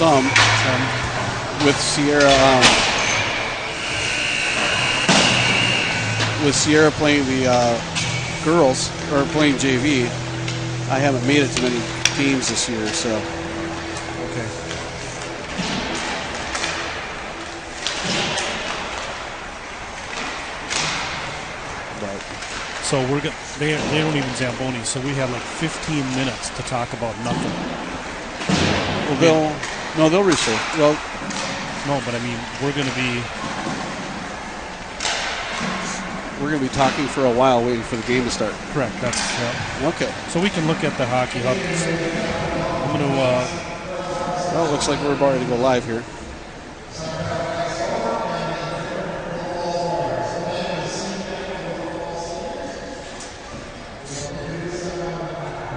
some. With Sierra playing the girls, or playing JV, I haven't made it to many games this year, so. Okay. So they don't even Zamboni, so we have like 15 minutes to talk about nothing. Well, they'll restart. Well, no, but I mean, we're going to be talking for a while, waiting for the game to start. Correct. That's okay. So we can look at the hockey hub. I'm going to. Well, it looks like we're about to go live here.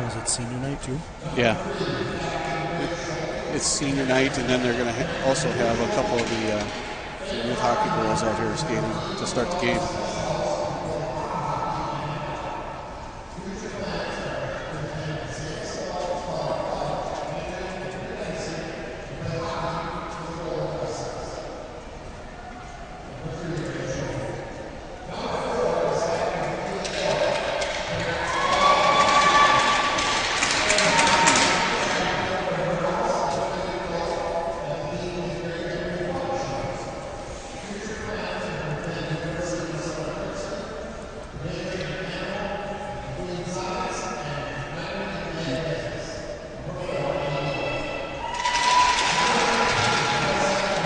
Is it senior night too? Yeah. It's senior night, and then they're going to also have a couple of the youth hockey girls out here skating to start the game.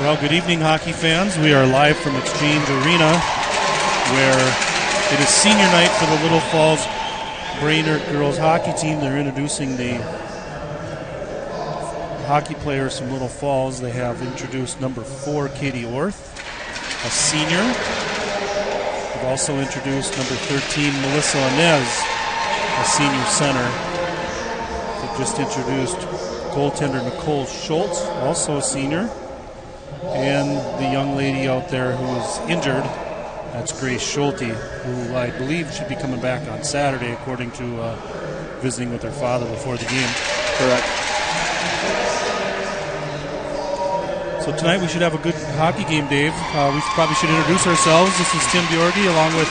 Well, good evening, hockey fans. We are live from Exchange Arena, where it is senior night for the Little Falls Brainerd girls hockey team. They're introducing the hockey players from Little Falls. They have introduced number 4, Katie Orth, a senior. They've also introduced number 13, Melissa Inez, a senior center. They've just introduced goaltender Nicole Schultz, also a senior. And the young lady out there who is injured, that's Grace Schulte, who I believe should be coming back on Saturday, according to visiting with her father before the game. Correct. So tonight we should have a good hockey game, Dave. We probably should introduce ourselves. This is Tim Bjorge, along with...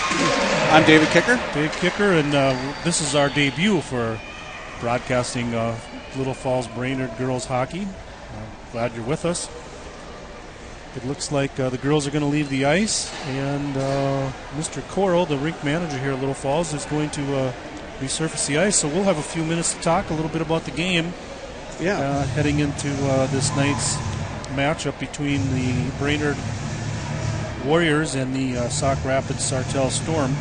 I'm David Kicker. Dave Kicker, and this is our debut for broadcasting Little Falls Brainerd girls hockey. Glad you're with us. It looks like the girls are going to leave the ice, and Mr. Coral, the rink manager here at Little Falls, is going to resurface the ice. So we'll have a few minutes to talk a little bit about the game. Yeah. Heading into this night's matchup between the Brainerd Warriors and the Sauk Rapids Sartell Storm.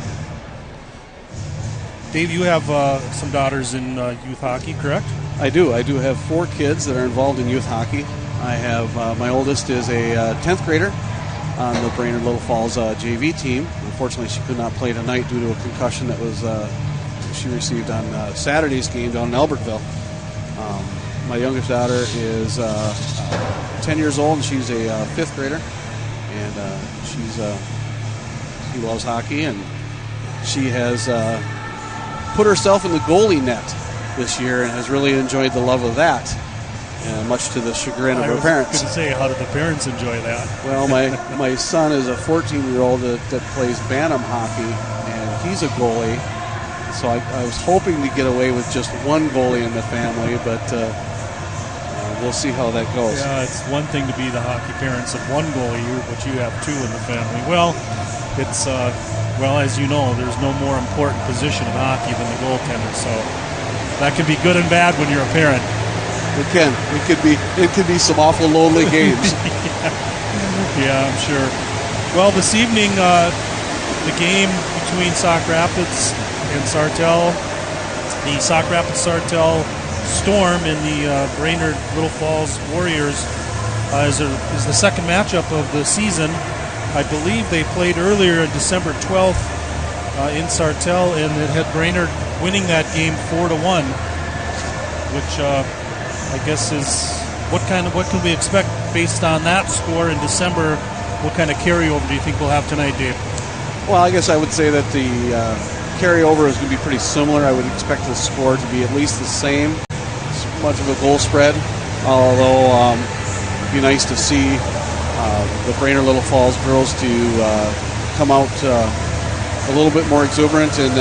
Dave, you have some daughters in youth hockey, correct? I do. I do have 4 kids that are involved in youth hockey. I have my oldest is a 10th grader on the Brainerd Little Falls JV team. Unfortunately, she could not play tonight due to a concussion that was she received on Saturday's game down in Albertville. My youngest daughter is 10 years old, and she's a 5th grader, and she loves hockey, and she has put herself in the goalie net this year and has really enjoyed the love of that. Much to the chagrin of her parents. I was going to say, how did the parents enjoy that? Well, my son is a 14-year-old that plays Bantam hockey, and he's a goalie. So I was hoping to get away with just one goalie in the family, but we'll see how that goes. Yeah, it's one thing to be the hockey parents of one goalie, but you have 2 in the family. Well, it's as you know, there's no more important position in hockey than the goaltender. So that can be good and bad when you're a parent. It can. It could be some awful lonely games. Yeah, I'm sure. Well, this evening, the game between Sauk Rapids and Sartell, the Sauk Rapids Sartell Storm and the Brainerd Little Falls Warriors is the second matchup of the season. I believe they played earlier on December 12th in Sartell, and it had Brainerd winning that game 4-1, which I guess is what can we expect based on that score in December? What kind of carryover do you think we'll have tonight, Dave? Well, I guess I would say that the carryover is going to be pretty similar. I would expect the score to be at least the same, much of a goal spread. Although be nice to see the Brainerd Little Falls girls to come out a little bit more exuberant and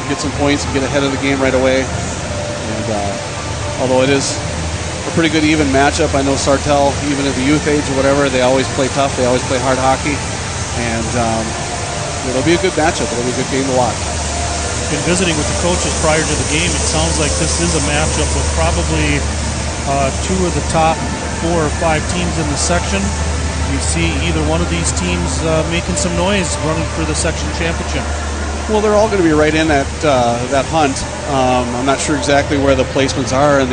get some points and get ahead of the game right away. And although it is a pretty good even matchup, I know Sartell, even at the youth age or whatever, they always play tough. They always play hard hockey. And it'll be a good matchup. It'll be a good game to watch. In visiting with the coaches prior to the game, it sounds like this is a matchup with probably two of the top 4 or 5 teams in the section. You see either one of these teams making some noise running for the section championship. Well, they're all going to be right in that hunt. I'm not sure exactly where the placements are in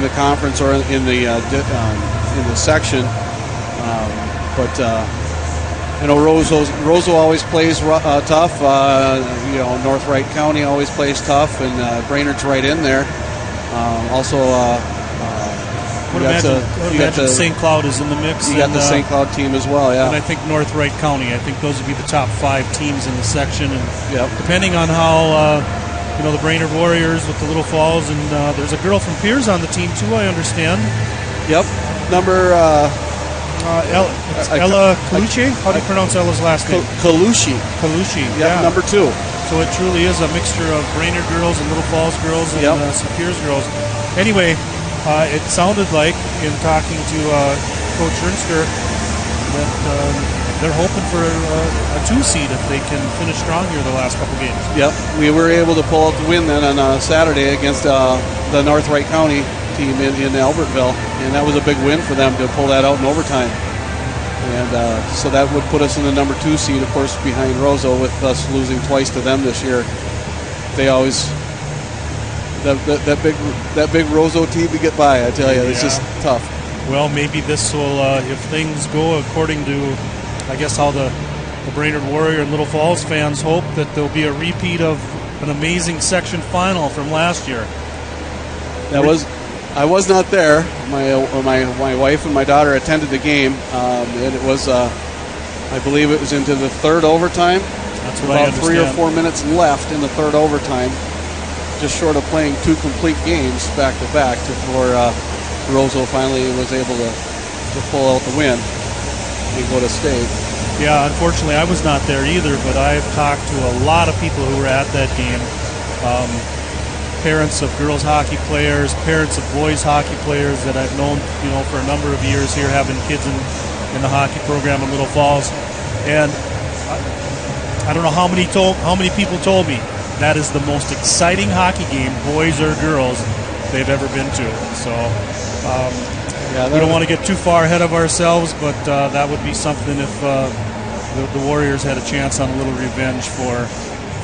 the conference or in the section, but Roseau always plays tough. North Wright County always plays tough, and Brainerd's right in there. I would imagine St. Cloud is in the mix. You got the St. Cloud team as well, yeah. And I think North Wright County. I think those would be the top 5 teams in the section. And yep. Depending on how the Brainerd Warriors with the Little Falls, and there's a girl from Piers on the team too, I understand. Yep. Number Ella Colucci. How do you pronounce Ella's last name? Colucci. Yep, yeah. Number 2. So it truly is a mixture of Brainerd girls and Little Falls girls and some Piers girls. Anyway, it sounded like, in talking to Coach Ernster, that they're hoping for a 2 seed if they can finish strong here the last couple games. Yep, we were able to pull out the win then on Saturday against the North Wright County team in Albertville, and that was a big win for them to pull that out in overtime. And so that would put us in the number 2 seed, of course, behind Roseau, with us losing twice to them this year. They always... That big Roseau team to get by, I tell you, it's just tough. Well, maybe this will, if things go according to, I guess, how the Brainerd Warrior and Little Falls fans hope, that there'll be a repeat of an amazing section final from last year. I was not there. My wife and my daughter attended the game, and it was, I believe it was into the 3rd overtime. That's what I understand. About 3 or 4 minutes left in the 3rd overtime. Just short of playing 2 complete games back-to-back before Roseau finally was able to pull out the win and go to state. Yeah, unfortunately I was not there either, but I've talked to a lot of people who were at that game. Parents of girls hockey players, parents of boys hockey players that I've known, for a number of years here, having kids in the hockey program in Little Falls. And I don't know how many people told me that is the most exciting hockey game, boys or girls, they've ever been to. So we don't want to get too far ahead of ourselves, but that would be something if the Warriors had a chance on a little revenge for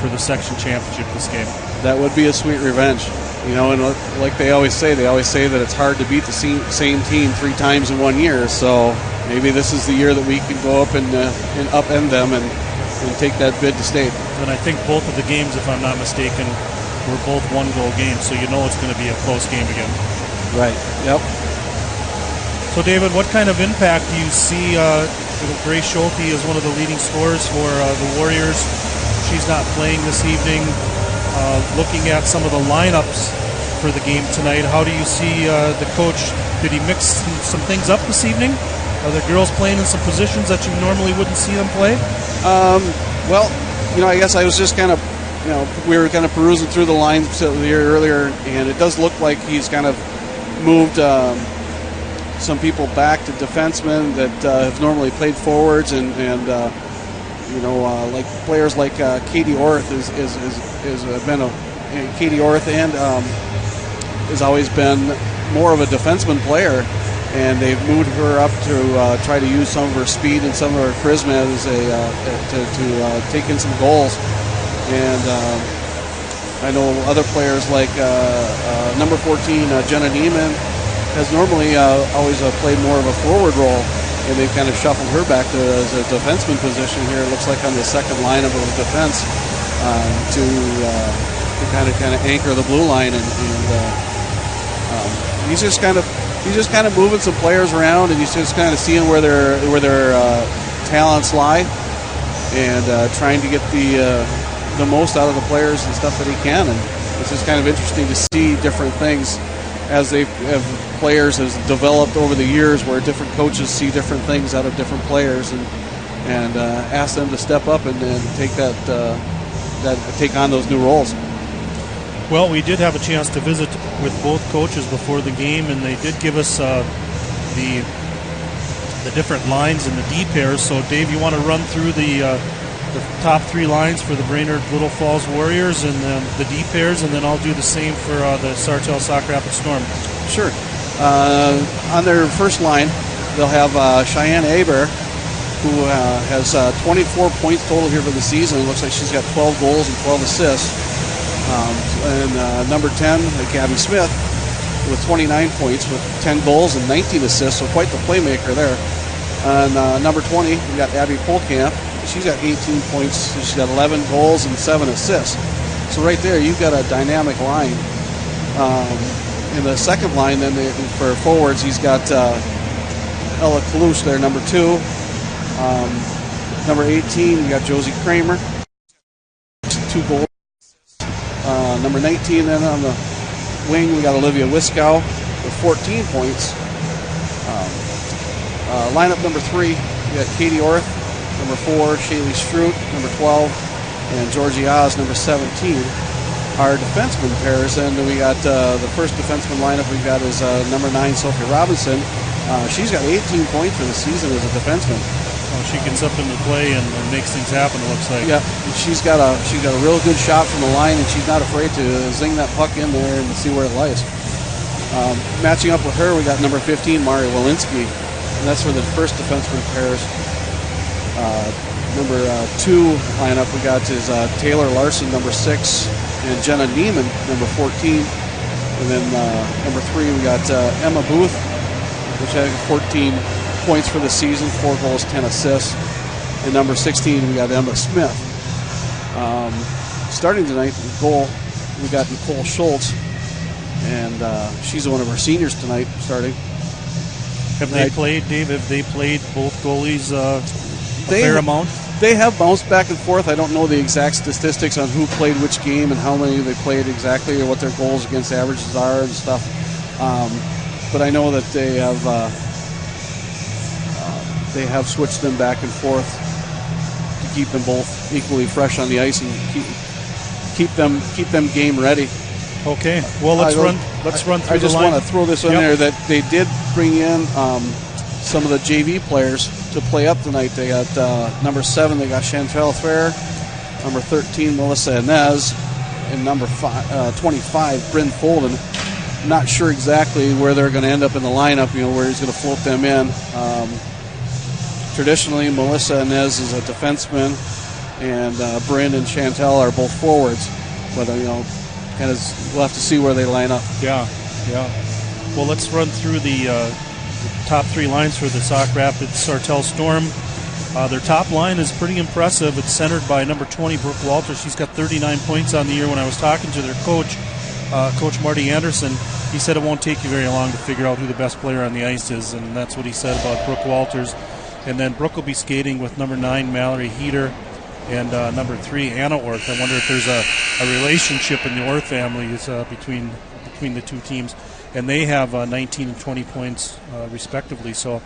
the section championship this game. That would be a sweet revenge. And like they always say that it's hard to beat the same team 3 times in 1 year. So maybe this is the year that we can go up and upend them and take that bid to state. And I think both of the games, if I'm not mistaken, were both 1-goal games, so it's going to be a close game again. Right, yep. So, David, what kind of impact do you see? Grace Schulte is one of the leading scorers for the Warriors. She's not playing this evening. Looking at some of the lineups for the game tonight, how do you see the coach? Did he mix some things up this evening? Are the girls playing in some positions that you normally wouldn't see them play? Well, I guess I was just kind of, we were kind of perusing through the lines here earlier, and it does look like he's kind of moved some people back to defensemen that have normally played forwards, and like players like Katie Orth has been Katie Orth and has always been more of a defenseman player. And they've moved her up to try to use some of her speed and some of her charisma as to take in some goals. And I know other players like number 14, Jenna Neiman, has normally always played more of a forward role, and they've kind of shuffled her back to as a defenseman position here. It looks like on the second line of defense to kind of anchor the blue line, and he's just kind of moving some players around, and he's just kind of seeing where their talents lie, and trying to get the most out of the players and stuff that he can. And it's just kind of interesting to see different things as they have players has developed over the years, where different coaches see different things out of different players, and ask them to step up and take take on those new roles. Well, we did have a chance to visit with both coaches before the game, and they did give us the different lines in the D pairs. So, Dave, you want to run through the top 3 lines for the Brainerd Little Falls Warriors and the D pairs, and then I'll do the same for the Sartell Sauk Rapids Storm. Sure. On their first line, they'll have Cheyenne Aber, who has 24 points total here for the season. It looks like she's got 12 goals and 12 assists. And number 10, Gabby Smith, with 29 points with 10 goals and 19 assists, so quite the playmaker there. And number 20, we got Abby Polkamp. She's got 18 points. She's got 11 goals and 7 assists. So right there, you've got a dynamic line. In the second line, then for forwards, he's got Ella Kalush there, number 2. Number 18, you got Josie Kramer, 2 goals. Number 19, then on the wing, we got Olivia Wiskow with 14 points. Lineup number 3, we got Katie Orth, number 4, Shaylee Stroot, number 12, and Georgie Oz, number 17. Our defenseman pairs, and we got the first defenseman lineup we got is number 9, Sophie Robinson. She's got 18 points for the season as a defenseman. She gets up into play and makes things happen, it looks like. Yeah, she's got a real good shot from the line, and she's not afraid to zing that puck in there and see where it lies. Matching up with her, we got number 15, Mari Walensky, and that's for the first defenseman pairs. Number 2 lineup we got is Taylor Larson, number 6, and Jenna Neiman, number 14. And then number 3, we got Emma Booth, which had 14 points for the season, 4 goals, 10 assists. And number 16, we got Emma Smith. Starting tonight, in goal, we got Nicole Schultz, and she's one of our seniors tonight starting. Have they played, Dave? Have they played both goalies a fair amount? They have bounced back and forth. I don't know the exact statistics on who played which game and how many they played exactly, or what their goals against averages are and stuff. But I know that they have switched them back and forth to keep them both equally fresh on the ice and keep them game ready. Okay. Well, let's run through. I just want to throw this in there that they did bring in some of the JV players to play up tonight. They got number 7, they got Chantel Fair, number 13, Melissa Inez, and number 25, Bryn Folden. Not sure exactly where they're going to end up in the lineup, where he's going to float them in. Traditionally, Melissa Inez is a defenseman, and Bryn and Chantel are both forwards. But, kind of we'll have to see where they line up. Yeah. Well, let's run through the top 3 lines for the Sauk Rapids Sartell Storm. Their top line is pretty impressive. It's centered by number 20, Brooke Walters. She's got 39 points on the year. When I was talking to their coach, Coach Marty Anderson, he said it won't take you very long to figure out who the best player on the ice is, and that's what he said about Brooke Walters. And then Brooke will be skating with number 9, Mallory Heater, and number 3, Anna Orth. I wonder if there's a relationship in the Orth families between the two teams. And they have 19 and 20 points respectively. So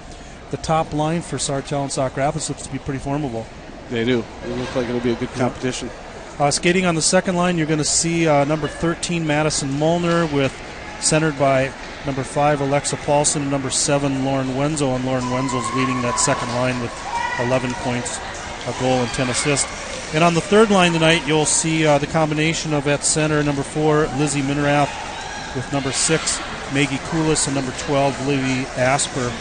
the top line for Sartell and Sauk Rapids looks to be pretty formidable. They do. It looks like it'll be a good competition. Skating on the second line, you're going to see number 13, Madison Molnar, with centered by number 5, Alexa Paulson, and number 7, Lauren Wenzel. And Lauren Wenzel's leading that second line with 11 points, a goal, and 10 assists. And on the third line tonight, you'll see the combination of at center, number 4, Lizzie Minerath, with number 6, Maggie Koulis, and number 12, Livy Asper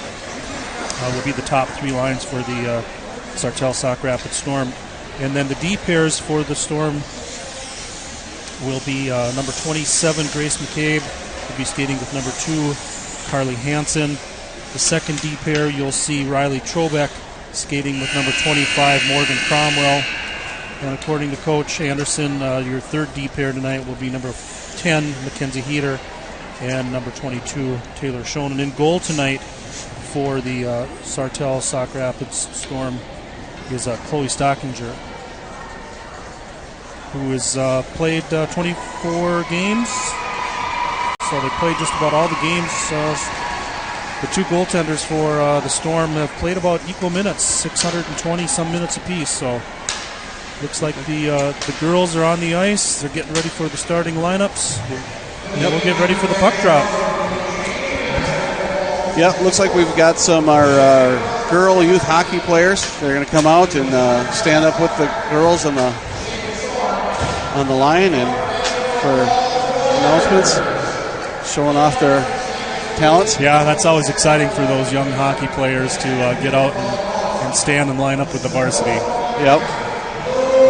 will be the top 3 lines for the Sartell Sauk Rapids Storm. And then the D pairs for the Storm will be number 27, Grace McCabe, will be skating with number 2, Carly Hansen. The second D pair, you'll see Riley Trobeck skating with number 25, Morgan Cromwell. And according to Coach Anderson, your third D pair tonight will be number 10, Mackenzie Heater, and number 22, Taylor Schoen. And in goal tonight for the Sartell Sauk Rapids Storm is Chloe Stockinger, who has played 24 games. So they played just about all the games. The two goaltenders for the Storm have played about equal minutes, 620 some minutes apiece. So looks like the girls are on the ice. They're getting ready for the starting lineups. And we'll get ready for the puck drop. Yeah, looks like we've got some our girl youth hockey players. They're going to come out and stand up with the girls on the line and for announcements, showing off their talents. Yeah, that's always exciting for those young hockey players to get out and stand and line up with the varsity. Yep.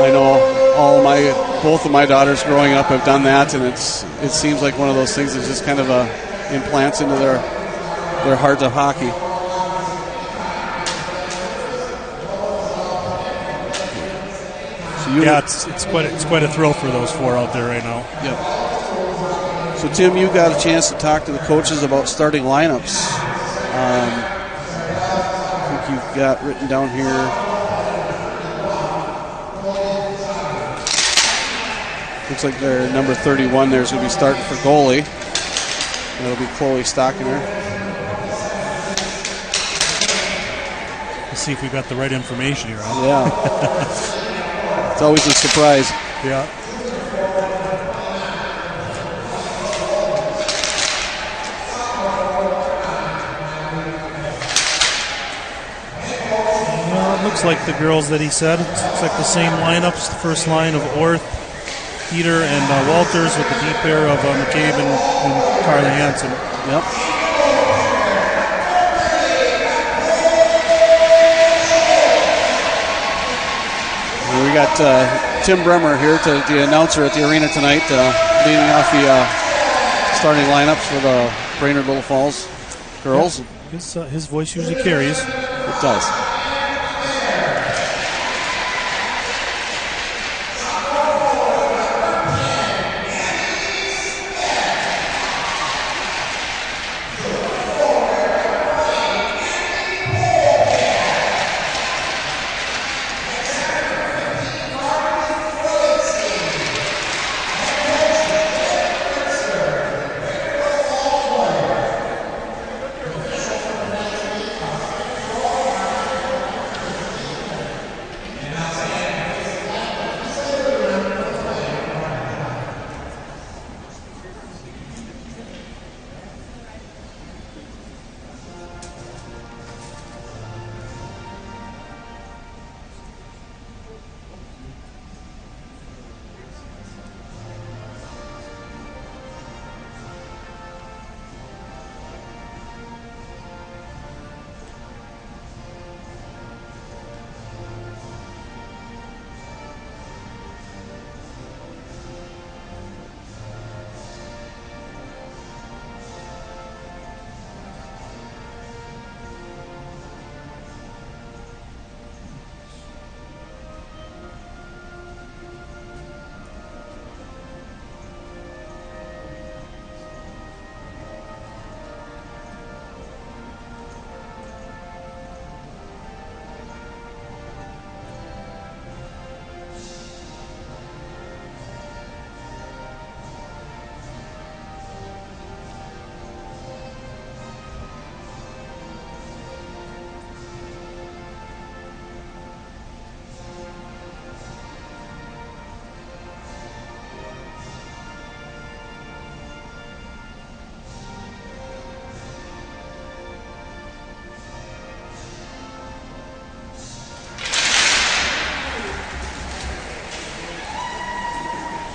I know both of my daughters growing up have done that, and it seems like one of those things that just kind of implants into their heart of hockey. So it's quite a thrill for those four out there right now. Yep. So Tim, you got a chance to talk to the coaches about starting lineups. I think you've got written down here. Looks like their number 31 there is going to be starting for goalie. That'll be Chloe Stockiner. Let's see if we got the right information here. Huh? Yeah. It's always a surprise. Yeah. Well, it looks like the girls that he said. It looks like the same lineups. The first line of Orth, Peter, and Walters, with the deep pair of McCabe and Carly Hansen. Yep. We got Tim Bremer here, the announcer at the arena tonight, leading off the starting lineups for the Brainerd Little Falls girls. Yeah, his voice usually carries. It does.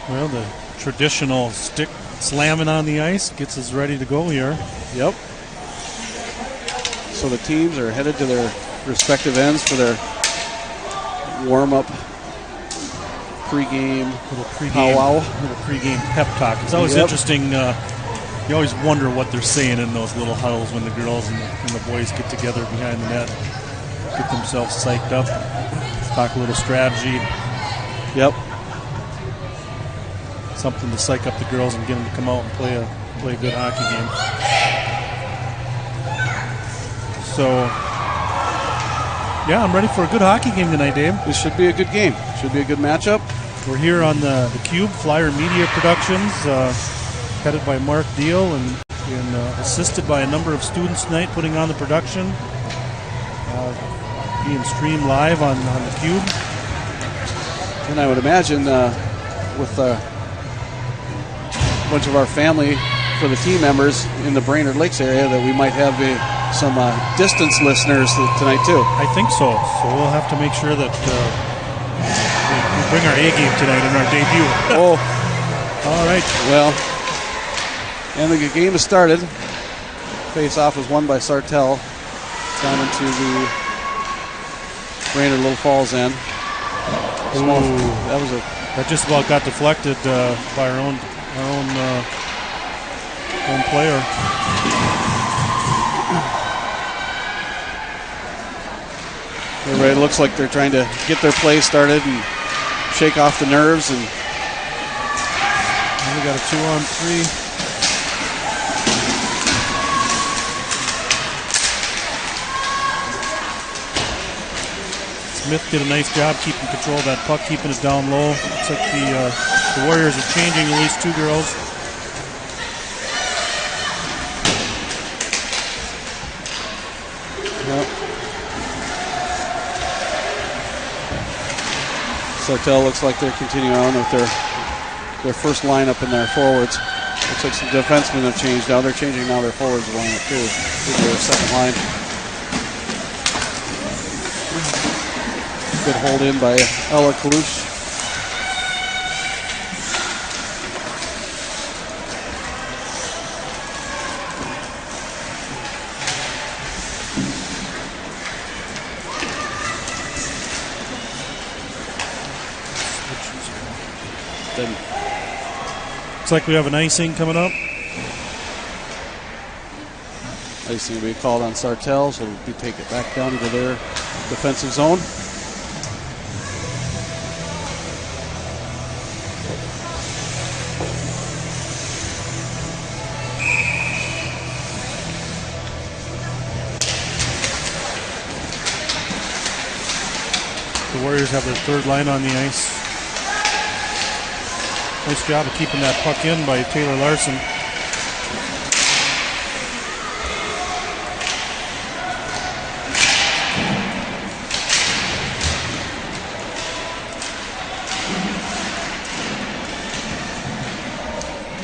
Well, the traditional stick slamming on the ice gets us ready to go here. Yep. So the teams are headed to their respective ends for their warm-up pregame powwow. Little pregame pep talk. It's always interesting. You always wonder what they're saying in those little huddles when the girls and the boys get together behind the net, get themselves psyched up, talk a little strategy. Yep. Something to psych up the girls and get them to come out and play a good hockey game. So, yeah, I'm ready for a good hockey game tonight, Dave. This should be a good game. Should be a good matchup. We're here on the Cube, Flyer Media Productions. headed by Mark Deal and assisted by a number of students tonight putting on the production. Being streamed live on the Cube. And I would imagine with a bunch of our family for the team members in the Brainerd Lakes area that we might have some distance listeners tonight too. I think so. So we'll have to make sure that we bring our A game tonight in our debut. Oh. All right. Well, and the game has started. Face-off was won by Sartell down into the Brainerd Little Falls end. That just about got deflected by our own player. Everybody looks like they're trying to get their play started and shake off the nerves. And we got a 2-on-3. Smith did a nice job keeping control of that puck, keeping it down low. Looks like the Warriors are changing at least 2 girls. Yep. Sartell looks like they're continuing on with their first lineup in their forwards. Looks like some defensemen have changed now. They're changing now their forwards lineup too. Their second line. Good hold in by Ella Kalush. Looks like we have an icing coming up. Icing will be called on Sartell, so we take it back down into their defensive zone. The Warriors have their third line on the ice. Nice job of keeping that puck in by Taylor Larson.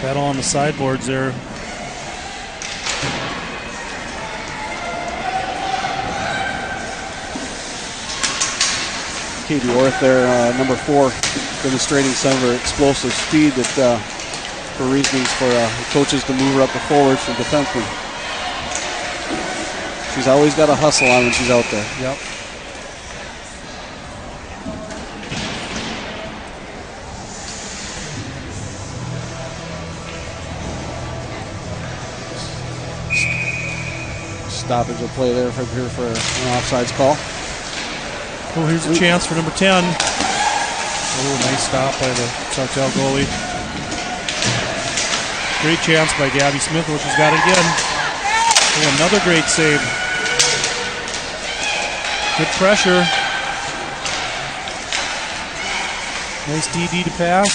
Battle on the sideboards there. Katie Orth there, number 4, demonstrating some of her explosive speed that for reasons for coaches to move her up the forwards from defenseman. She's always got a hustle on when she's out there. Yep. Stoppage of play there here for an offsides call. Oh, here's a chance for number 10. Oh, nice stop by the Sartell goalie. Great chance by Gabby Smith. Oh, she's got it again. Oh, another great save. Good pressure. Nice DD to pass.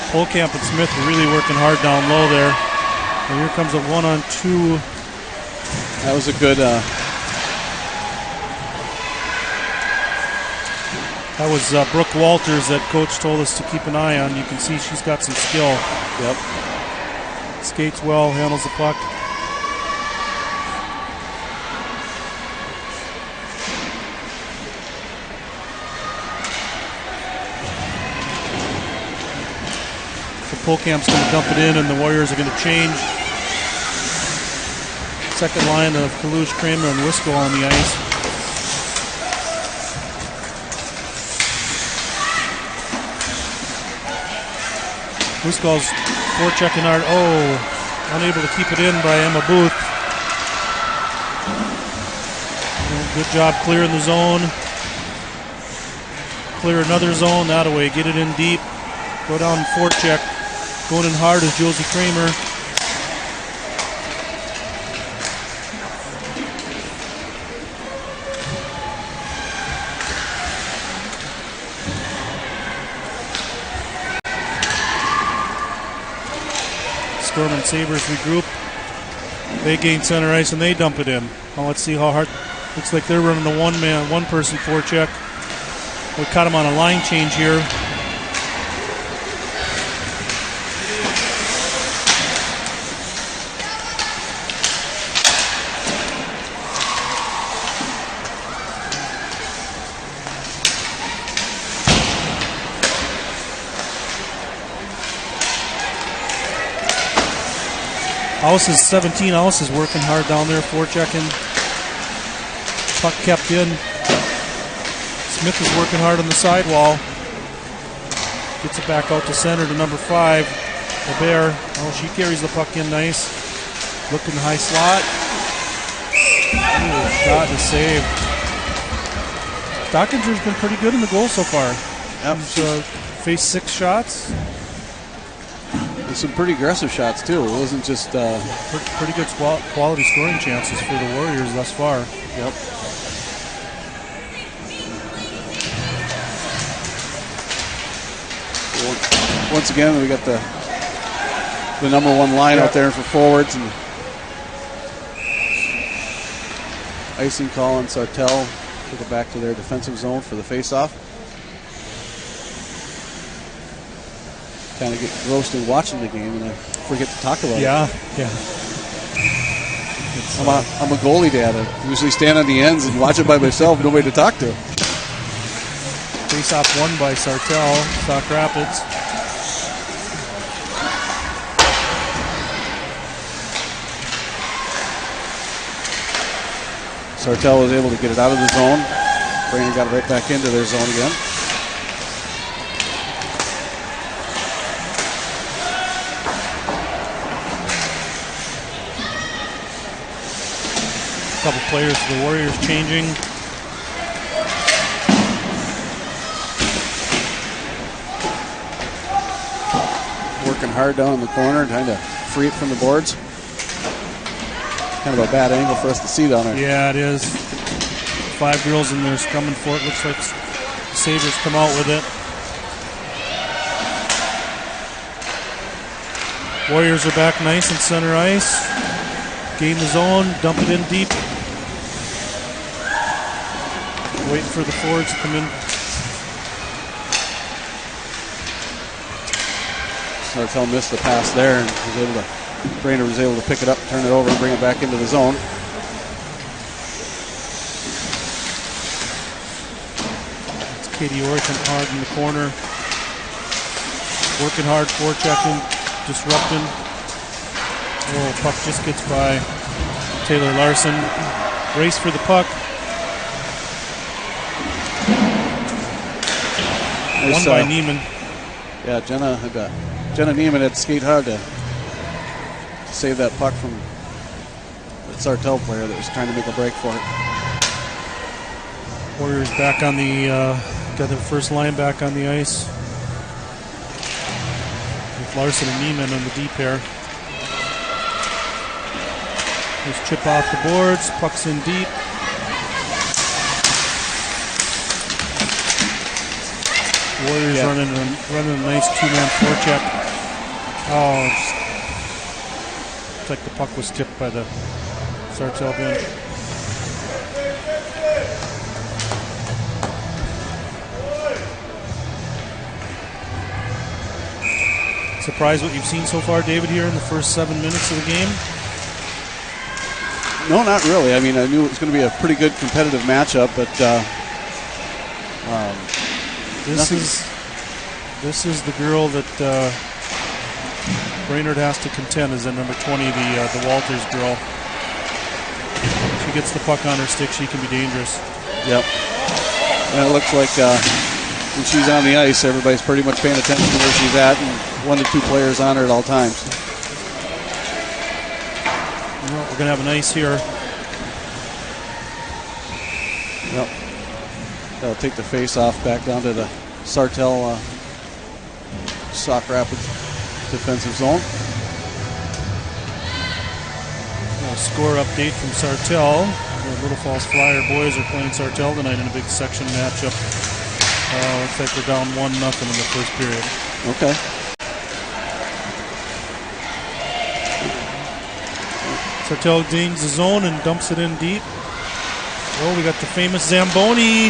Holkamp and Smith are really working hard down low there. And here comes a 1-on-2. That was a good... That was Brooke Walters that coach told us to keep an eye on. You can see she's got some skill. Yep. Skates well, handles the puck. So Polkamp's going to dump it in, and the Warriors are going to change. Second line of Kalush, Kramer, and Wisco on the ice. Wisco's forechecking hard. Oh, unable to keep it in by Emma Booth. Good job clearing the zone. Clear another zone that way. Get it in deep. Go down and forecheck. Going in hard is Josie Kramer. Stormin Sabres regroup. They gain center ice and they dump it in. Now let's see how hard. Looks like they're running the one-person forecheck. We caught them on a line change here. House is 17. House is working hard down there, forechecking. Puck kept in. Smith is working hard on the sidewall. Gets it back out to center to number 5, the Bear. Oh, she carries the puck in nice. Looking high slot. Ooh, shot is saved. Dockinger's been pretty good in the goal so far. Yep. He's faced 6 shots. And some pretty aggressive shots, too. It wasn't just... pretty good quality scoring chances for the Warriors thus far. Yep. Once again, we got the number 1 line out there for forwards. And icing call on Sartell. Took it back to their defensive zone for the face-off. Kind of get engrossed in watching the game and I forget to talk about it. Yeah. I'm a goalie dad. I usually stand on the ends and watch it by myself, nobody to talk to. Face-off won by Sartell, Sauk Rapids. Sartell was able to get it out of the zone. Brainerd got it right back into their zone again. Couple players for the Warriors changing. Working hard down in the corner, trying to free it from the boards. Kind of a bad angle for us to see down there. Yeah, it is. 5 girls in there scrumming for it. Looks like the Sabres come out with it. Warriors are back nice in center ice. Gain the zone, dump it in deep. Waiting for the forwards to come in. Sartell missed the pass there and Brainerd was able to pick it up, turn it over, and bring it back into the zone. It's Katie working hard in the corner. Working hard, forechecking, disrupting. Oh, puck just gets by Taylor Larson. Race for the puck. Won by Neiman. Yeah, Jenna Neiman had to skate hard to save that puck from the Sartell player that was trying to make a break for it. Warriors back on the got their first line back on the ice with Larson and Neiman on the D pair. There's chip off the boards, puck's in deep. Warriors running a nice 2-man forecheck. Oh, it's like the puck was tipped by the Sartell bench. Surprised what you've seen so far, David, here in the first 7 minutes of the game? No, not really. I mean, I knew it was going to be a pretty good competitive matchup, but This is the girl that Brainerd has to contend as in number 20, the Walters girl. She gets the puck on her stick, she can be dangerous. Yep. And it looks like when she's on the ice, everybody's pretty much paying attention to where she's at, and 1 to 2 players on her at all times. Well, we're going to have an ice here. Yep. That'll take the face-off back down to the Sartell Sauk Rapids defensive zone. A score update from Sartell. The Little Falls Flyer boys are playing Sartell tonight in a big section matchup. Looks like they're down 1-0 in the first period. Okay. Sartell gains the zone and dumps it in deep. Oh, we got the famous Zamboni.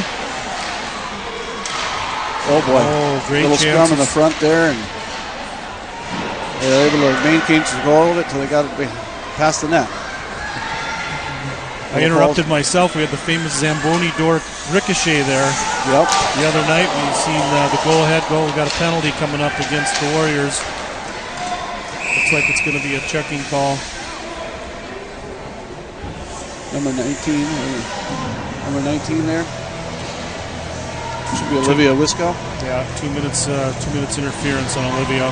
Oh boy! Oh, great little chances. scrum in the front there, and they were able to maintain control of it until they got it past the net. I interrupted myself. We had the famous Zamboni door ricochet there. Yep. The other night we've seen the go-ahead goal. We got a penalty coming up against the Warriors. Looks like it's going to be a checking call. Number 19. Number 19 there. Should be Olivia Wisco. Yeah, 2 minutes interference on Olivia.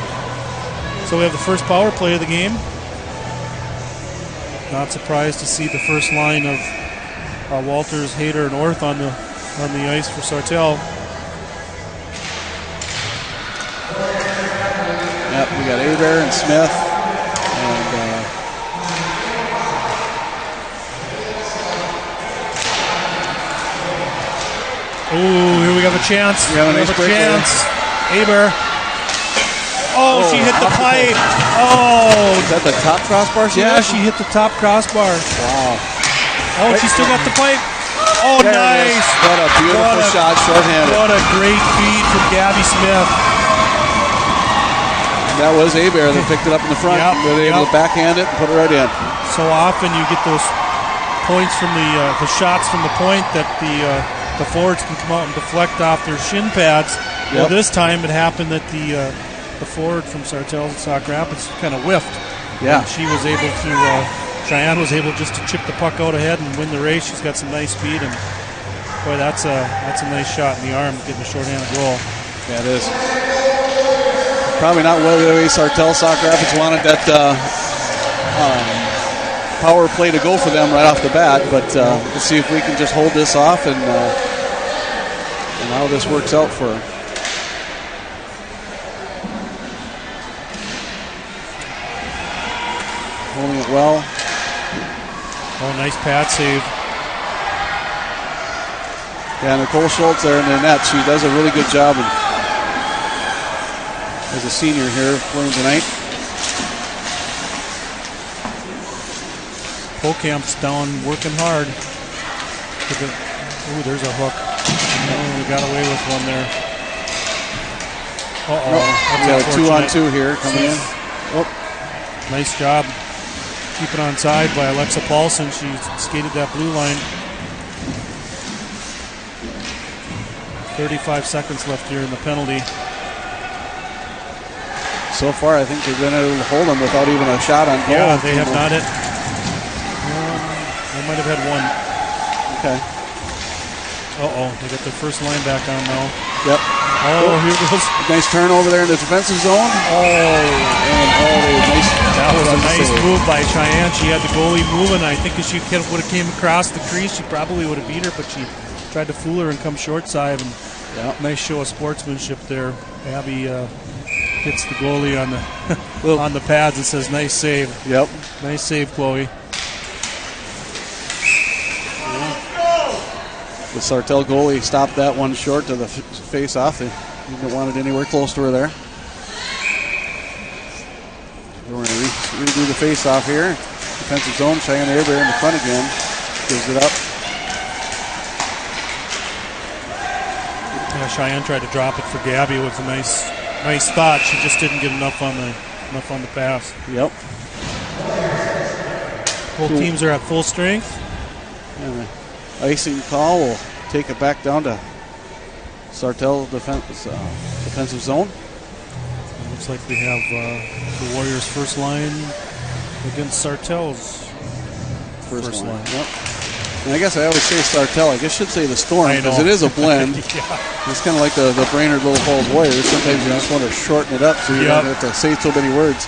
So we have the first power play of the game. Not surprised to see the first line of Walters, Hayter, and Orth on the ice for Sartell. Yep, we got Abear and Smith, and here we have a chance. We have a chance. Aber. Oh, she hit the pipe. Oh. Is that the top crossbar? Yeah, she hit the top crossbar. Wow. Oh, she still got the pipe. Oh, there nice. What a beautiful shot, shorthanded. What a great feed from Gabby Smith. That was Abear that picked it up in the front. Yep, They were able to backhand it and put it right in. So often you get those points from the shots from the point that the forwards can come out and deflect off their shin pads. Yep. Well, this time it happened that the forward from Sartell and Sauk Rapids kind of whiffed. Yeah. And she was able to, Cheyenne was able just to chip the puck out ahead and win the race. She's got some nice speed, and boy, that's a nice shot in the arm, getting a shorthanded goal. Yeah, it is. Probably not the way Sartell Sauk Rapids wanted that power play to go for them right off the bat, but let's see if we can just hold this off and how this works out for her. Holding it well. Oh, nice pad save. Yeah, Nicole Schultz there in the net. She does a really good job as a senior here playing tonight. Polkamp's down working hard. Ooh, there's a hook. Oh, we got away with one there. We got a 2-on-2 here coming in. Oh. Nice job. Keep it on side by Alexa Paulson. She skated that blue line. 35 seconds left here in the penalty. So far, I think they've been able to hold them without even a shot on goal. Yeah, they have not hit. They might have had one. Okay. They got their first line back on now. Yep. Oh, here goes. Nice turnover there in the defensive zone. That was a nice move by Cheyenne. She had the goalie moving. I think if she would have came across the crease, she probably would have beat her, but she tried to fool her and come short side. And nice show of sportsmanship there. Abby hits the goalie on the on the pads and says, "Nice save." Yep. Nice save, Chloe. The Sartell goalie stopped that one short to the face-off. They didn't want it anywhere close to her there. We're going to redo the face-off here. Defensive zone. Cheyenne Airbear in the front again. Gives it up. Yeah, Cheyenne tried to drop it for Gabby. It was a nice spot. She just didn't get enough on the pass. Yep. Both teams are at full strength. And the icing call will take it back down to Sartell defensive zone. Looks like we have the Warriors' first line against Sartell's first line. Yep. And I guess I always say Sartell. I guess I should say the Storm because it is a blend. It's kind of like the Brainerd Little Falls Warriors. Sometimes you just want to shorten it up so you don't have to say so many words.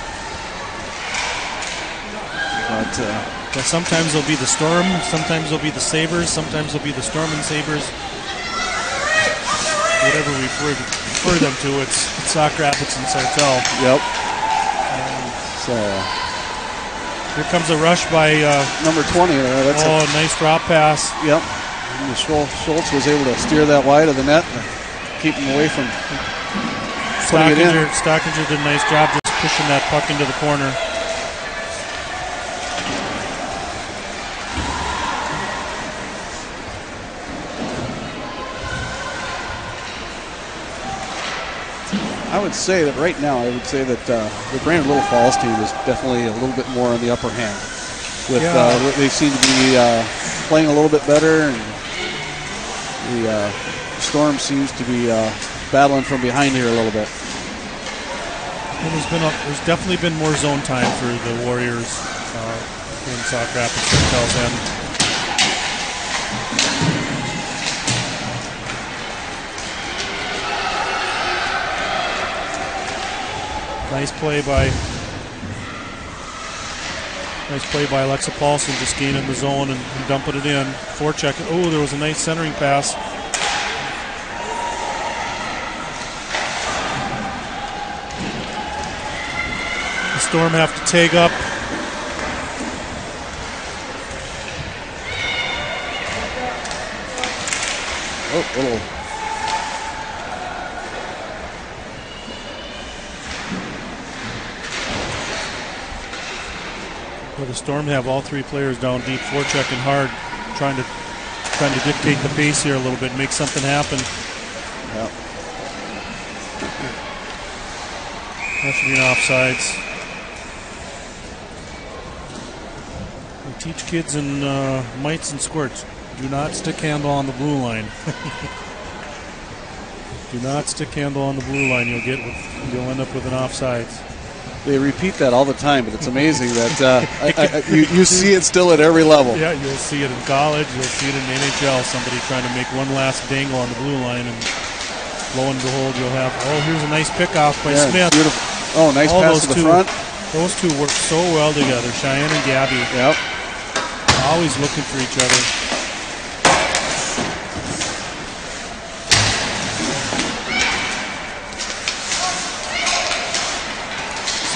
But sometimes it'll be the Storm, sometimes it'll be the Sabres, sometimes it'll be the Stormin Sabres. Whatever we refer them to, it's Sauk Rapids and Sartell. Yep. So here comes a rush by number 20. Nice drop pass. Yep. And Schultz was able to steer that wide of the net and keep him away from putting it in. Stockinger did a nice job just pushing that puck into the corner. I would say that right now, the Brainerd Little Falls team is definitely a little bit more on the upper hand. They seem to be playing a little bit better, and the Storm seems to be battling from behind here a little bit. Well, there's definitely been more zone time for the Warriors in Sauk Rapids Sartell's end. Nice play by Alexa Paulson, just gaining the zone and dumping it in. Forecheck. Oh, there was a nice centering pass. The Storm have to tag up. Oh, little. Well, the Storm have all three players down deep, forechecking hard, trying to dictate the pace here a little bit, make something happen. Yeah. That should be an offsides. We teach kids in mites and squirts, do not stick handle on the blue line. Do not stick handle on the blue line. You'll end up with an offsides. They repeat that all the time, but it's amazing that you see it still at every level. Yeah, you'll see it in college. You'll see it in the NHL. Somebody trying to make one last dangle on the blue line, and lo and behold, you'll have. Oh, here's a nice pickoff by Smith. Beautiful. Oh, nice pass to the front. Those two work so well together, Cheyenne and Gabby. Yep. Always looking for each other.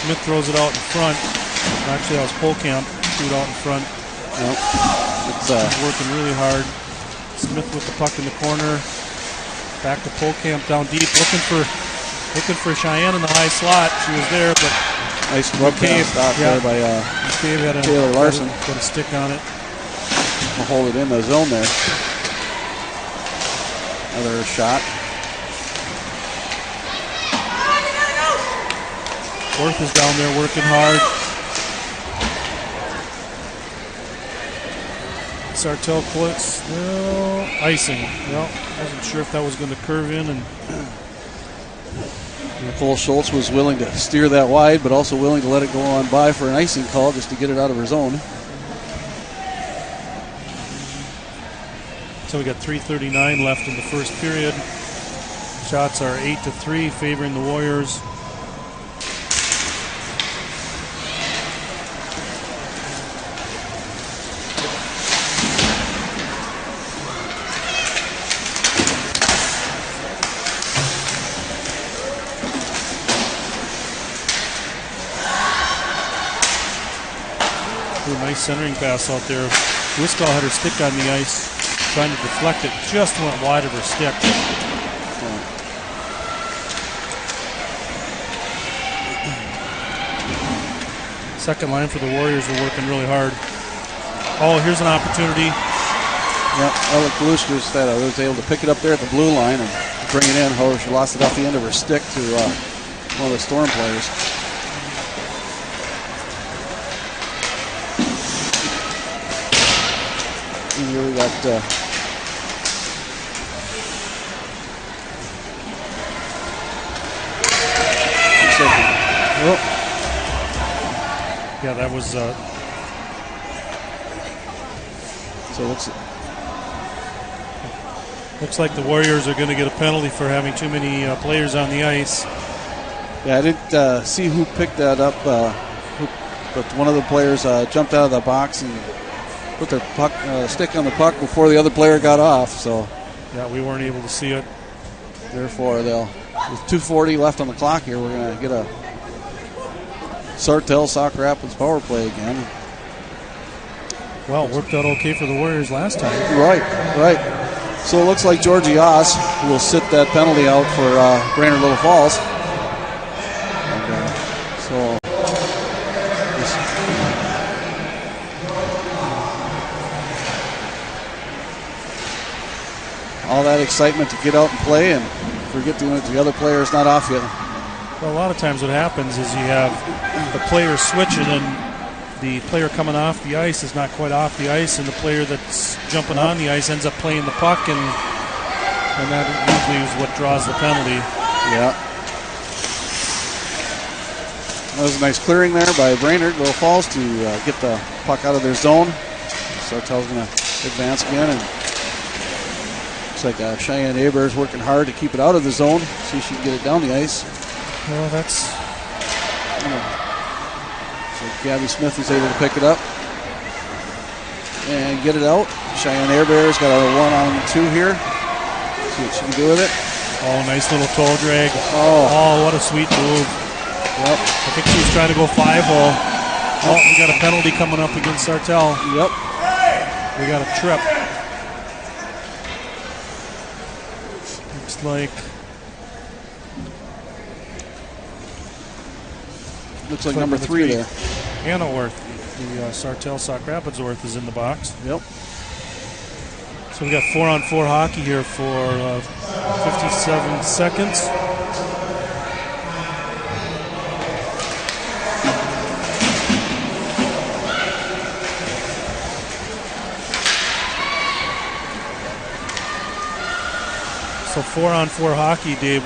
Smith throws it out in front. Actually, that was Polkamp. Threw it out in front. Nope. It's working really hard. Smith with the puck in the corner. Back to Polkamp down deep, looking for Cheyenne in the high slot. She was there, but nice rub stop there by Taylor Larson. Got a stick on it. We'll hold it in the zone there. Another shot. Worth is down there working hard. Sartell puts icing. Well, wasn't sure if that was going to curve in, and Nicole Schultz was willing to steer that wide, but also willing to let it go on by for an icing call just to get it out of her zone. So we got 3:39 left in the first period. Shots are 8-3, favoring the Warriors. Nice centering pass out there. Wiskel had her stick on the ice, trying to deflect it. Just went wide of her stick. Second line for the Warriors are working really hard. Oh, here's an opportunity. Yep, Alec Belushka was able to pick it up there at the blue line and bring it in. However, she lost it off the end of her stick to one of the Storm players. You really got yeah, that was so looks like the Warriors are going to get a penalty for having too many players on the ice. Yeah, I didn't see who picked that up, but one of the players jumped out of the box and put their stick on the puck before the other player got off. So yeah, we weren't able to see it. Therefore, with 2:40 left on the clock here, we're going to get a Sartell Sauk Rapids power play again. Well, it worked out okay for the Warriors last time. Right. So it looks like Georgie Oss will sit that penalty out for Brainerd Little Falls. And, all that excitement to get out and play and forget the other player's not off yet. Well, a lot of times what happens is you have the player switching and the player coming off the ice is not quite off the ice, and the player that's jumping on the ice ends up playing the puck, and that usually is what draws the penalty. Yeah. That was a nice clearing there by Brainerd, Little Falls, to get the puck out of their zone. Sartell's going to advance again, and looks like Cheyenne Hebert is working hard to keep it out of the zone, see if she can get it down the ice. Well, that's... So Gabby Smith is able to pick it up and get it out. Cheyenne Hebert's got a 1-on-2 here. See what she can do with it. Oh, nice little toe drag. Oh, what a sweet move. Yep. I think she was trying to go 5-hole. Oh, we got a penalty coming up against Sartell. Yep. We got a trip. Looks like number 3 there. Anna Orth, the Sartell Sauk Rapids Orth, is in the box. Yep. So we got 4-on-4 hockey here for 57 seconds. So 4-on-4 hockey, Dave.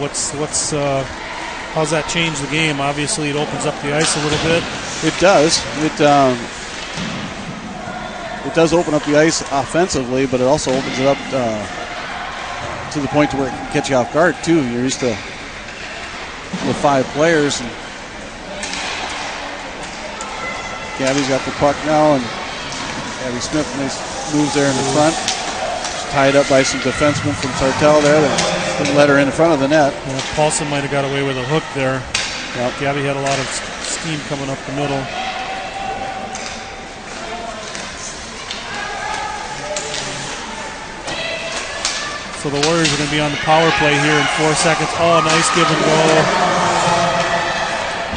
How's that change the game? Obviously, it opens up the ice a little bit. It does. It does open up the ice offensively, but it also opens it up to the point to where it can catch you off guard too. You're used to with 5 players. And Gabby's got the puck now, and Gabby Smith, nice moves there in the front. She's tied up by some defensemen from Sartell there that didn't let her in front of the net. Yeah, Paulson might have got away with a hook there. Yep. Gabby had a lot of steam coming up the middle. So the Warriors are going to be on the power play here in 4 seconds. Oh, nice give and go.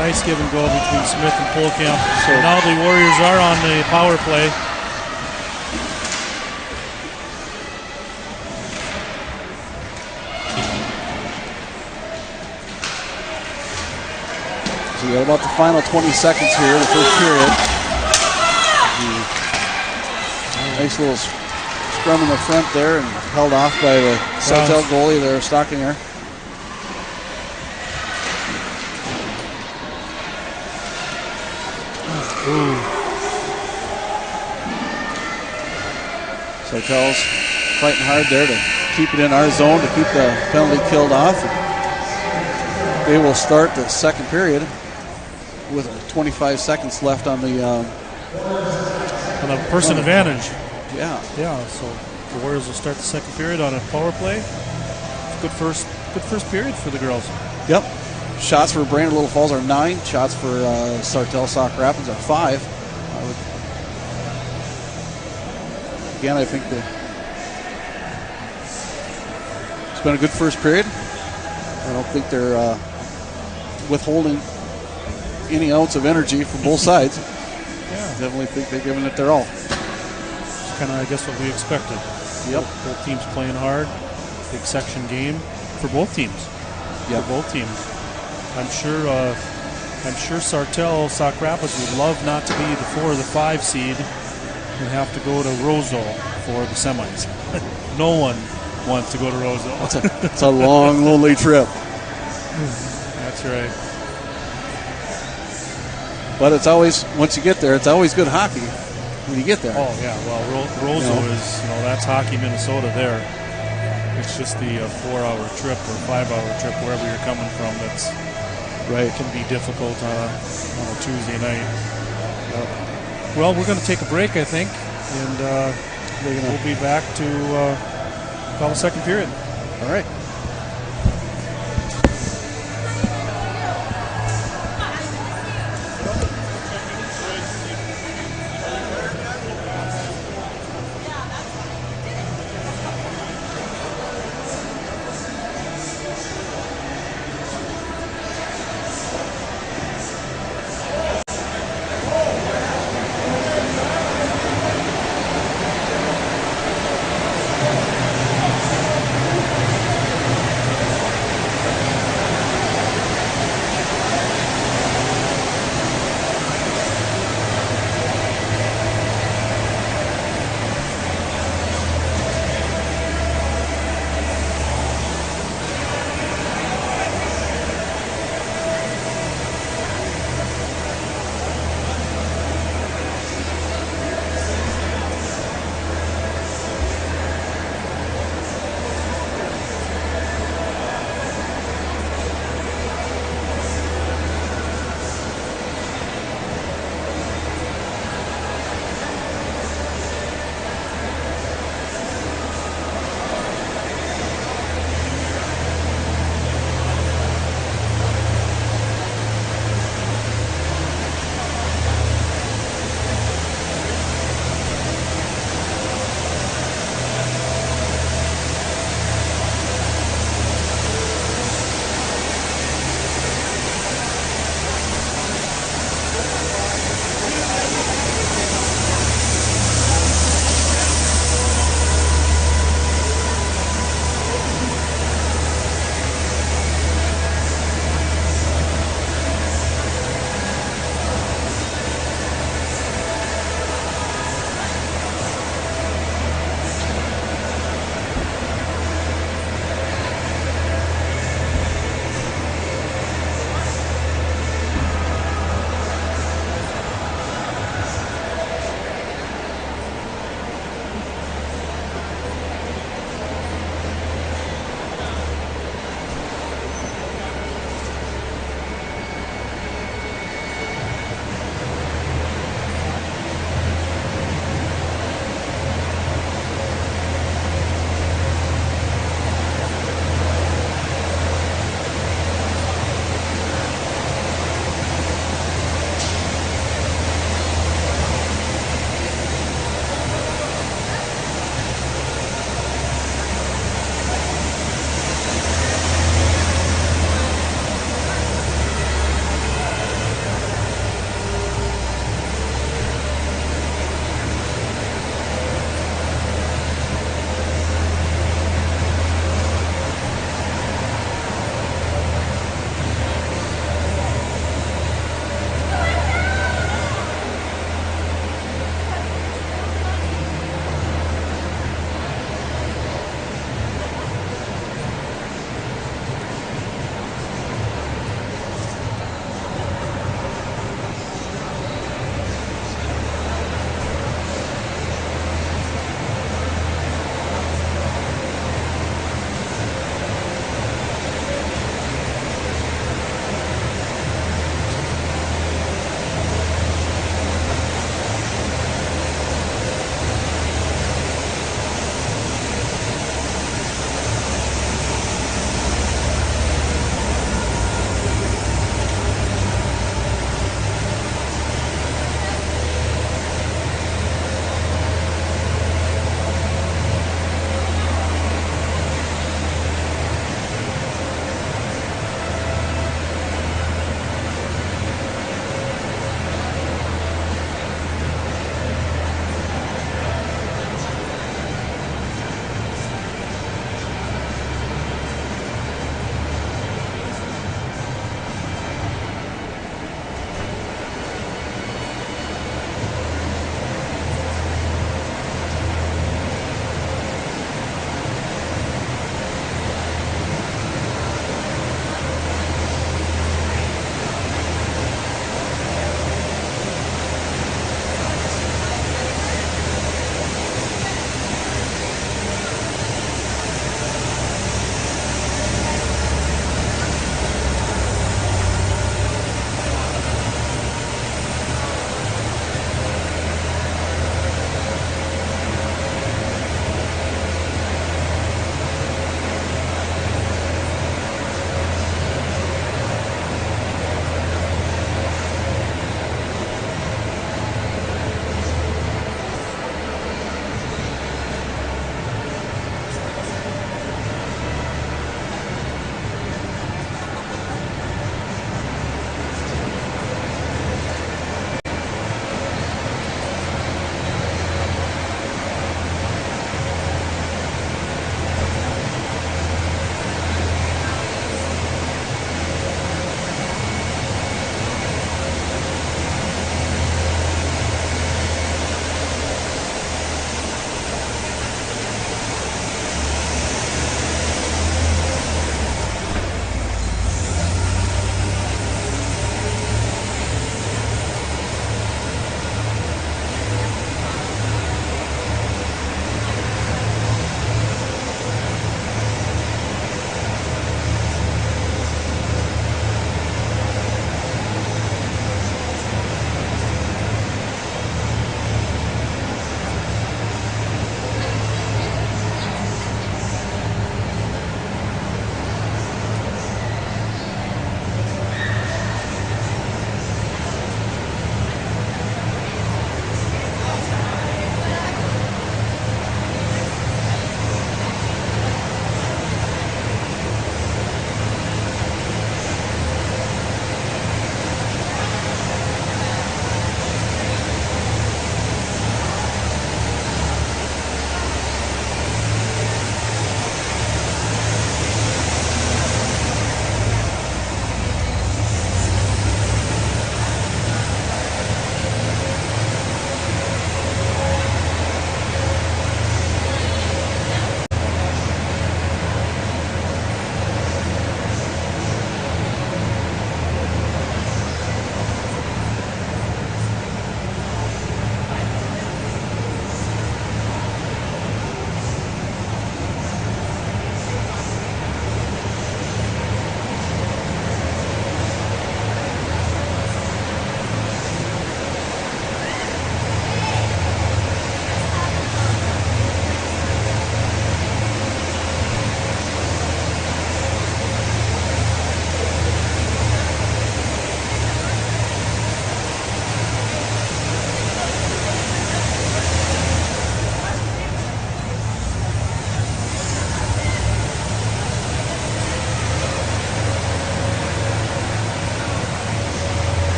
Nice give and go between Smith and Polkamp. So now the Warriors are on the power play. So we got about the final 20 seconds here in the first period. Nice little scrum in the front there and held off by the Sartell goalie there, stalking her. Sartell's fighting hard there to keep it in our zone, to keep the penalty killed off. They will start the second period with 25 seconds left on the person advantage. Yeah. Yeah, so the Warriors will start the second period on a power play. Good first period for the girls. Yep. Shots for Brainerd Little Falls are 9. Shots for Sartell Sauk Rapids are 5. Again, I think it's been a good first period. I don't think they're withholding any ounce of energy from both sides. Yeah. Definitely think they've given it their all. Kind of, I guess, what we expected. Yep. Both teams playing hard. Big section game for both teams. Yep. For both teams. I'm sure Sartell Sauk Rapids would love not to be the 4 or the 5 seed and have to go to Roseville for the semis. No one wants to go to Roseville. It's a long, lonely trip. That's right. But it's always, once you get there, it's always good hockey when you get there. Oh, yeah. Well, Roseville is, that's Hockey Minnesota there. It's just the 4-hour trip or 5-hour trip, wherever you're coming from, that's right. Can be difficult on a Tuesday night. Well, we're going to take a break, I think, and we'll be back to call the second period. All right.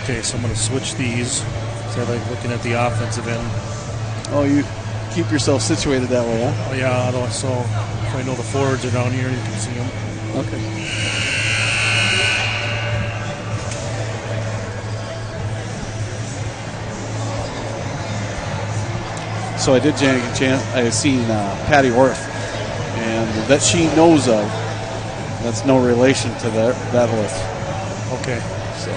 Okay, so I'm going to switch these. So I like looking at the offensive end. Oh, you keep yourself situated that way, huh? Oh, yeah, so if I know the forwards are down here, you can see them. Okay. So I did get a chance. I seen Patty Orth, and that she knows of. That's no relation to that Orth. Okay. So.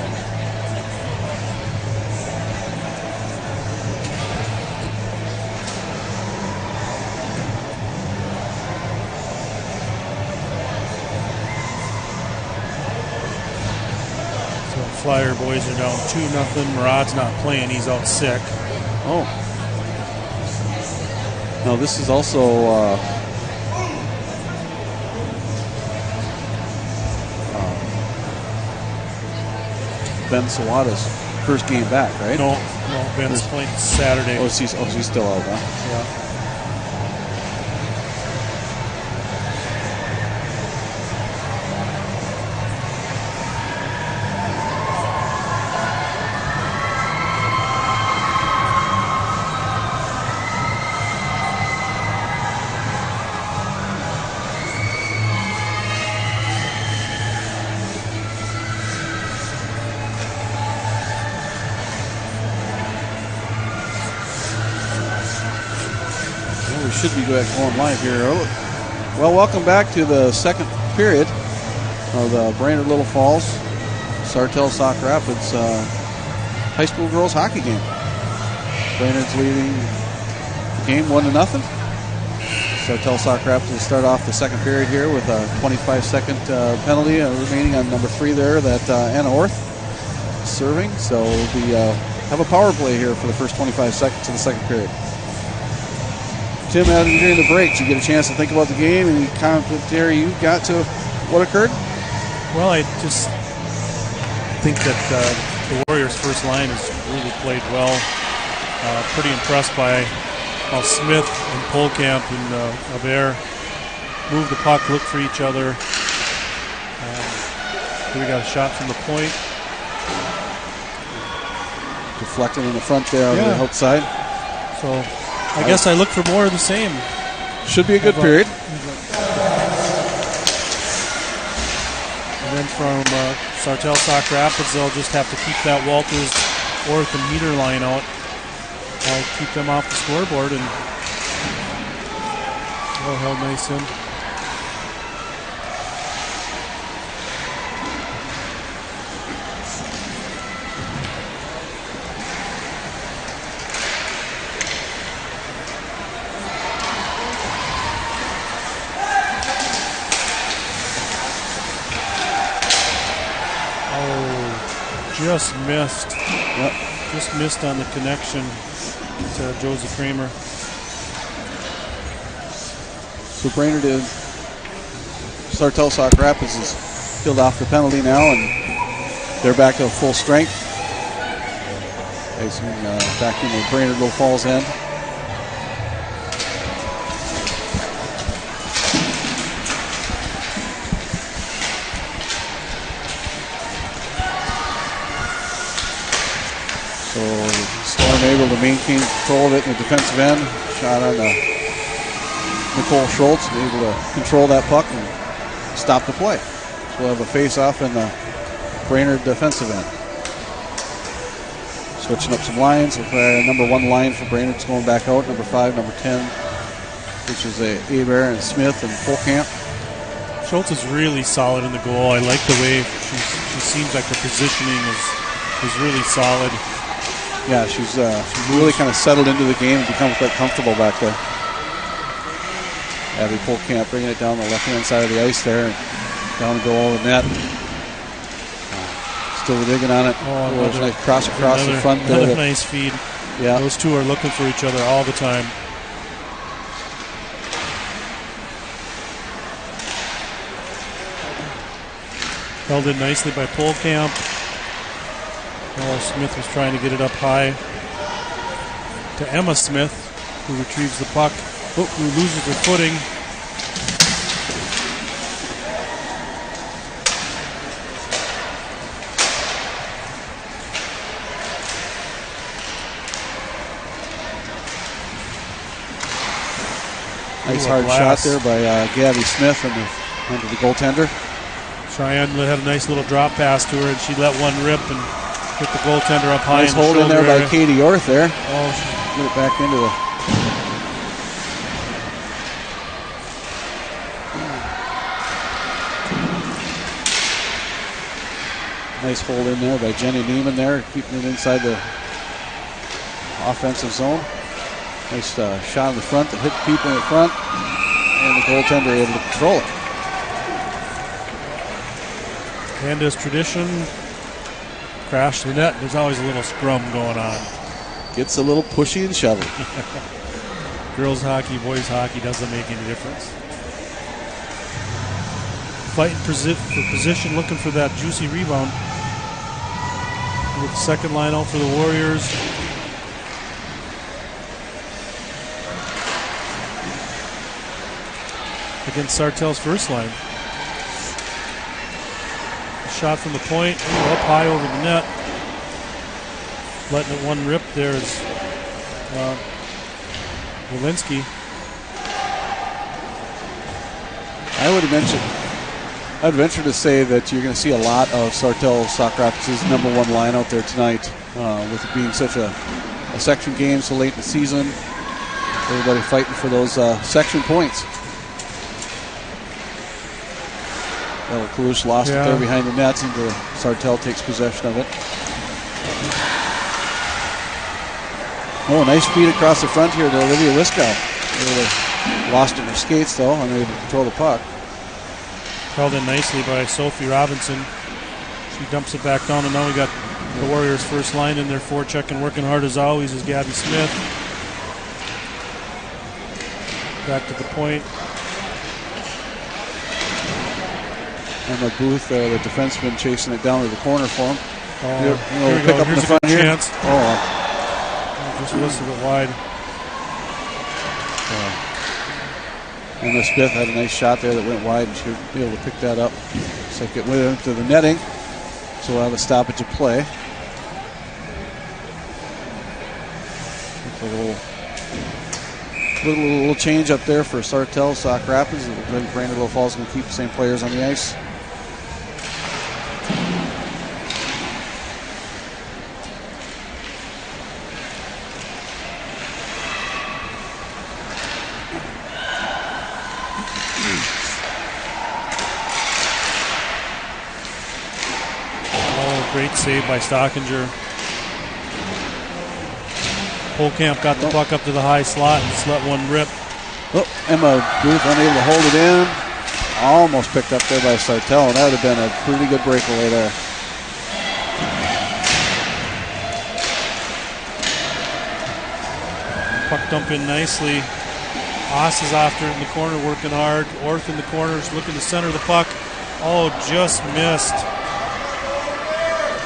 Flyer boys are down 2-0. Murad's not playing. He's out sick. Oh. No, this is also Ben Sawada's first game back, right? No, Ben's playing Saturday. Oh, he's still out, huh? Yeah. Should be going live here. Well, welcome back to the second period of the Brainerd Little Falls Sartell Sauk Rapids high school girls hockey game. Brainerd's leading the game 1-0. Sartell Sauk Rapids will start off the second period here with a 25-second penalty remaining on number 3 there, that Anna Orth serving. So we'll have a power play here for the first 25 seconds of the second period. Tim, during the break, did you get a chance to think about the game? Any commentary you got to what occurred? Well, I just think that the Warriors' first line has really played well. Pretty impressed by how Smith and Polkamp and Aber move the puck, look for each other. We got a shot from the point. Deflected in the front there on the outside. So I guess I look for more of the same. Should be a good period. And then from Sartell Sauk Rapids, they'll just have to keep that Walters, Orth, and Meter line out. I'll keep them off the scoreboard and held nice in. Just missed. Yep. Just missed on the connection to Josie Kramer. So Brainerd did. Sartell Sauk Rapids has killed off the penalty now, and they're back to full strength. Facing back in the Brainerd Little Falls end. So Storm able to maintain control of it in the defensive end. Shot on Nicole Schultz, able to control that puck and stop the play. So we'll have a face-off in the Brainerd defensive end. Switching up some lines. Number 1 line for Brainerd's going back out. Number 5, number 10, which is Aber and Smith and Polkamp. Schultz is really solid in the goal. I like the way she seems like her positioning is really solid. Yeah, she's really kind of settled into the game and become quite comfortable back there. Abby Polkamp bringing it down the left-hand side of the ice there and down to go over the net. Still digging on it. Oh, nice cross across the front there. Another nice feed. Yeah. Those two are looking for each other all the time. Held in nicely by Polkamp. Smith was trying to get it up high to Emma Smith, who retrieves the puck, who loses her footing. Nice hard shot there by Gabby Smith under the goaltender. Cheyenne had a nice little drop pass to her, and she let one rip and hit the goaltender up high. Nice hold in there by Katie Orth there. Oh, get it back into the. Nice hold in there by Jenny Neiman there, keeping it inside the offensive zone. Nice shot in the front that hit people in the front, and the goaltender able to control it. And as tradition, crash the net. There's always a little scrum going on. Gets a little pushy and shovey. Girls hockey, boys hockey doesn't make any difference. Fighting for position, looking for that juicy rebound. With the second line out for the Warriors. Against Sartell's first line. Shot from the point, up high over the net. Letting it one rip there is Walensky. I'd venture to say that you're going to see a lot of Sartell Sauk Rapids' number one line out there tonight, with it being such a section game so late in the season. Everybody fighting for those section points. Kalush lost it there behind the nets, and Sartell takes possession of it. Oh, nice feed across the front here to Olivia Wiskow. Lost it in her skates, though, unable to control the puck. Held in nicely by Sophie Robinson. She dumps it back down, and now we got the Warriors' first line in there, forechecking, working hard as always, is Gabby Smith. Back to the point. Emma Booth, the defenseman, chasing it down to the corner for him. Here we pick go. up Here's in the front a good here. chance. Just whistled it wide. Emma Smith had a nice shot there that went wide, and she would be able to pick that up. Looks like it went into the netting, so we'll have a stoppage of play. A little change up there for Sartell, Sauk Rapids. Brainerd Little Falls going to keep the same players on the ice. Great save by Stockinger. Holkamp got the puck up to the high slot and just let one rip. Oh, Emma Booth unable to hold it in. Almost picked up there by Sartell, and that would have been a pretty good breakaway there. Puck dump in nicely. Haas is after it in the corner, working hard. Orth in the corners, looking to center the puck. Oh, just missed.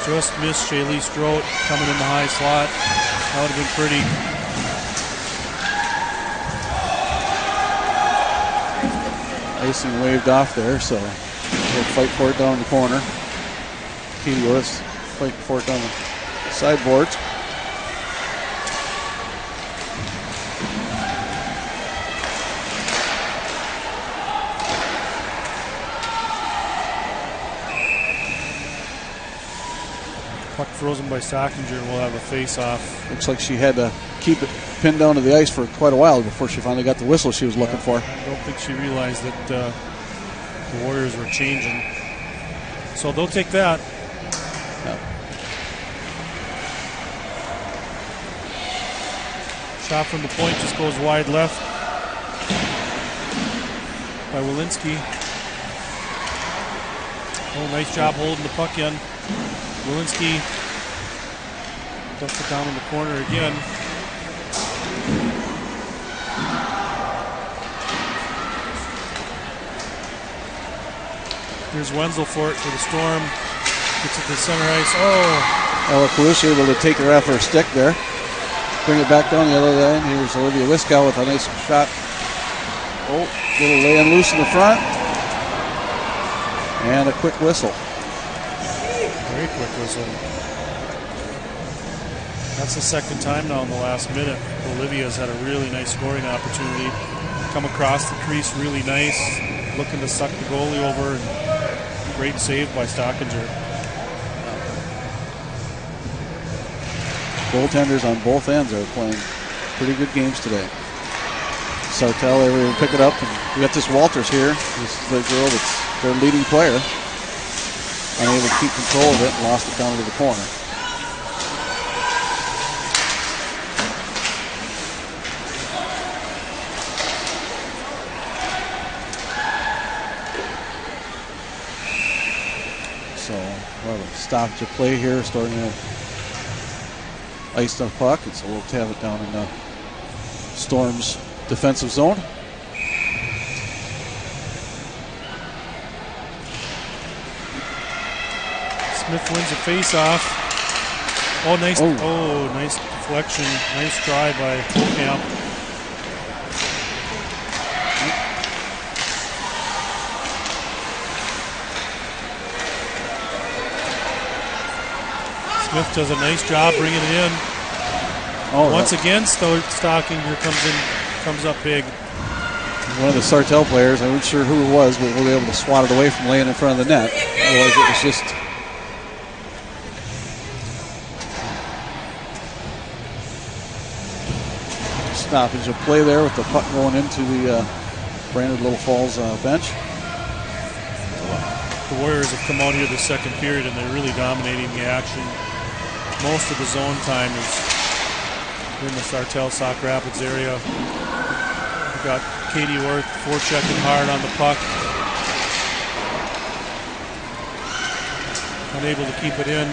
Just missed Shaylee Strout coming in the high slot. That would have been pretty. Icing waved off there, so we'll fight for it down the corner. Katie Orth fighting for it down the sideboards. Puck frozen by Stockinger, and we'll have a face-off. Looks like she had to keep it pinned down to the ice for quite a while before she finally got the whistle she was looking for. I don't think she realized that the Warriors were changing. So they'll take that. Yeah. Shot from the point just goes wide left by Walensky. Oh, nice job holding the puck in. Walensky dumps it down in the corner again. Here's Wenzel for it for the Storm. Gets it to center ice. Oh! Ella Kalush able to take her off her stick there. Bring it back down the other end. Here's Olivia Wiskow with a nice shot. Oh, little laying loose in the front. And a quick whistle. Very quick whistle. That's the second time now in the last minute. Olivia's had a really nice scoring opportunity. come across the crease really nice, looking to suck the goalie over. And great save by Stockinger. Goaltenders on both ends are playing pretty good games today. Sartell able to pick it up, and we got this Walters here. This is the girl that's their leading player. Unable to keep control of it and lost it down to the corner. So we'll have a stoppage of play here, starting to ice the puck, and so we'll have it down in the Storm's defensive zone. Smith wins a face-off. Oh, nice! Oh, nice deflection. Nice try by Camp. Smith does a nice job bringing it in. Once again, Stockinger comes up big. One of the Sartell players, I wasn't sure who it was, but we'll be able to swat it away from laying in front of the net. Otherwise, it was just stoppage of play there with the puck going into the Brainerd Little Falls bench. The Warriors have come out here the second period, and they're really dominating the action. Most of the zone time is in the Sartell Sauk Rapids area. We've got Katie Worth forechecking hard on the puck. Unable to keep it in.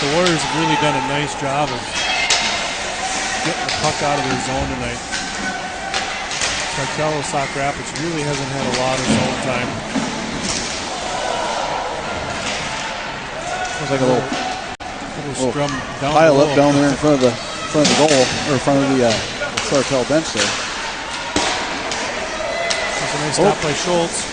The Warriors have really done a nice job of getting the puck out of their zone tonight. Sartell Sauk Rapids really hasn't had a lot of zone time. Looks like a little scrum down pile below. up down there in front of the goal, or in front of the Sartell bench there. That's a nice stop by Schultz.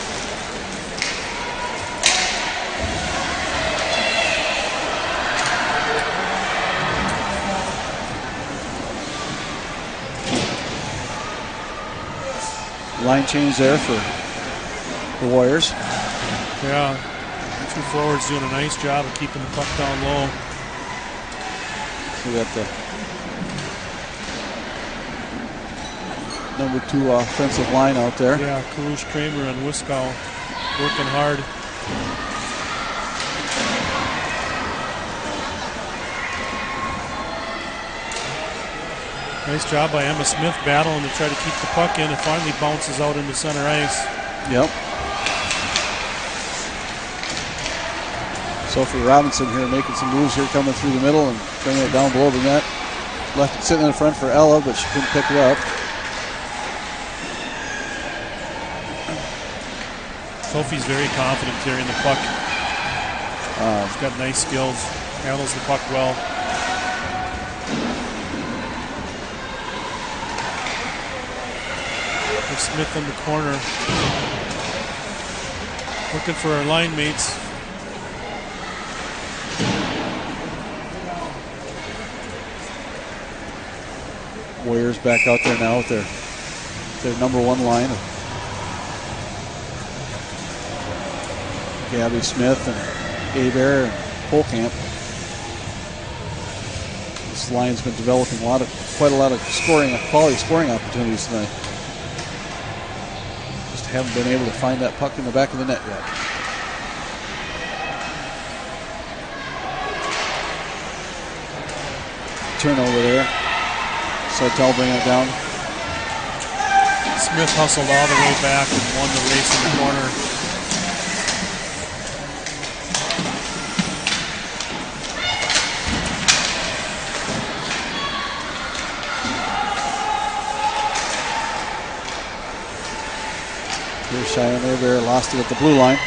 Line change there for the Warriors. Yeah, two forwards doing a nice job of keeping the puck down low. We got the number 2 offensive line out there. Yeah, Karush, Kramer, and Wiskow working hard. Nice job by Emma Smith battling to try to keep the puck in. It finally bounces out into center ice. Yep. Sophie Robinson here making some moves here, coming through the middle and bringing it down below the net. Left it sitting in front for Ella, but she couldn't pick it up. Sophie's very confident carrying the puck. She's got nice skills, handles the puck well. Smith in the corner, looking for our line mates. Warriors back out there now with their number 1 line of Gabby Smith and Abear and Polkamp. This line's been developing quite a lot of quality scoring opportunities tonight. Haven't been able to find that puck in the back of the net yet. Turnover there. Sartell bringing it down. Smith hustled all the way back and won the race in the corner. Here's Cheyenne Abear, lost it at the blue line.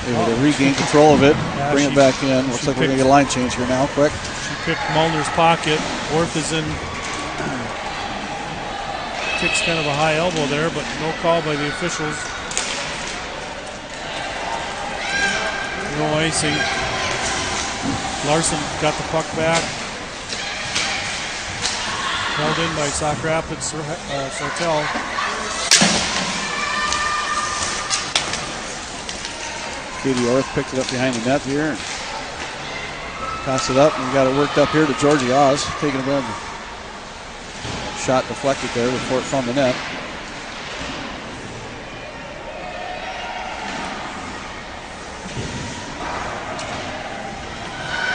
Able to regain control of it, bring it back in. Looks like we're going to get a line change here now, quick. She picked Mulner's pocket. Worth is in. Kicks kind of a high elbow there, but no call by the officials. No icing. Larson got the puck back. Held in by Sauk Rapids, Sartell. Katie Orth picked it up behind the net here. And passed it up and got it worked up here to Georgie Oz. Taking it in. Shot deflected there before it found the net.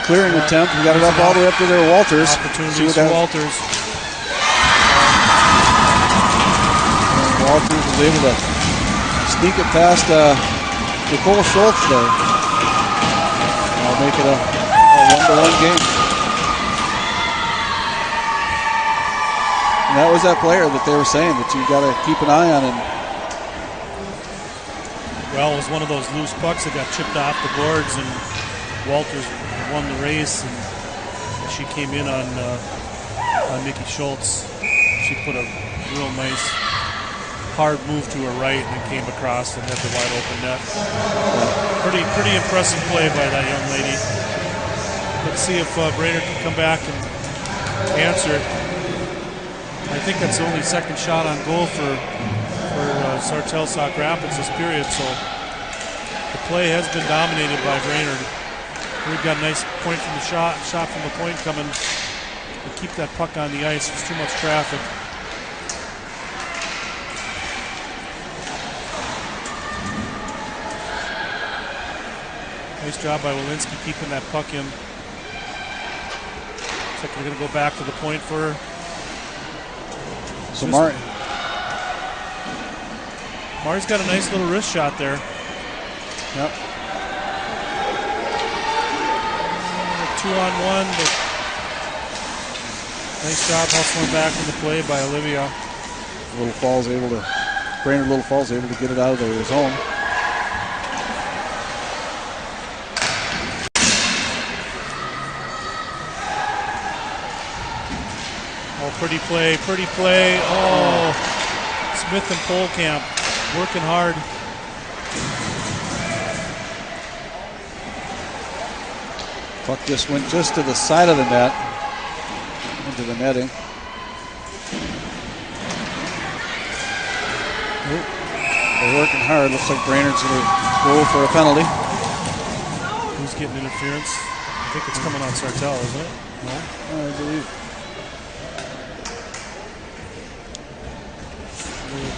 Clearing attempt. We got it up all the way up to there. Walters. Opportunities for Walters. And Walters was able to sneak it past Nicole Schultz there. I'll make it a 1-1 game. And that was that player that they were saying that you got to keep an eye on. And well, it was one of those loose pucks that got chipped off the boards, and Walters won the race, and she came in on Nikki Schultz. She put a real nice hard move to her right and came across and had the wide open net. Pretty impressive play by that young lady. Let's see if Brainerd can come back and answer it. I think that's the only second shot on goal for Sartell Sauk Rapids this period, so the play has been dominated by Brainerd. We've got a nice point from the shot from the point coming to keep that puck on the ice. There's too much traffic. Nice job by Walensky keeping that puck in. Looks like they're going to go back to the point for her. So Mari's got a nice little wrist shot there. Yep. 2-on-1, but nice job hustling back in the play by Olivia. Brainerd Little Falls able to get it out of their zone. Oh, pretty play. Oh, Smith and Polkamp working hard. Puck just went just to the side of the net, into the netting. They're working hard. Looks like Brainerd's going to go for a penalty. Who's getting interference? I think it's coming on Sartell, isn't it? No? I believe.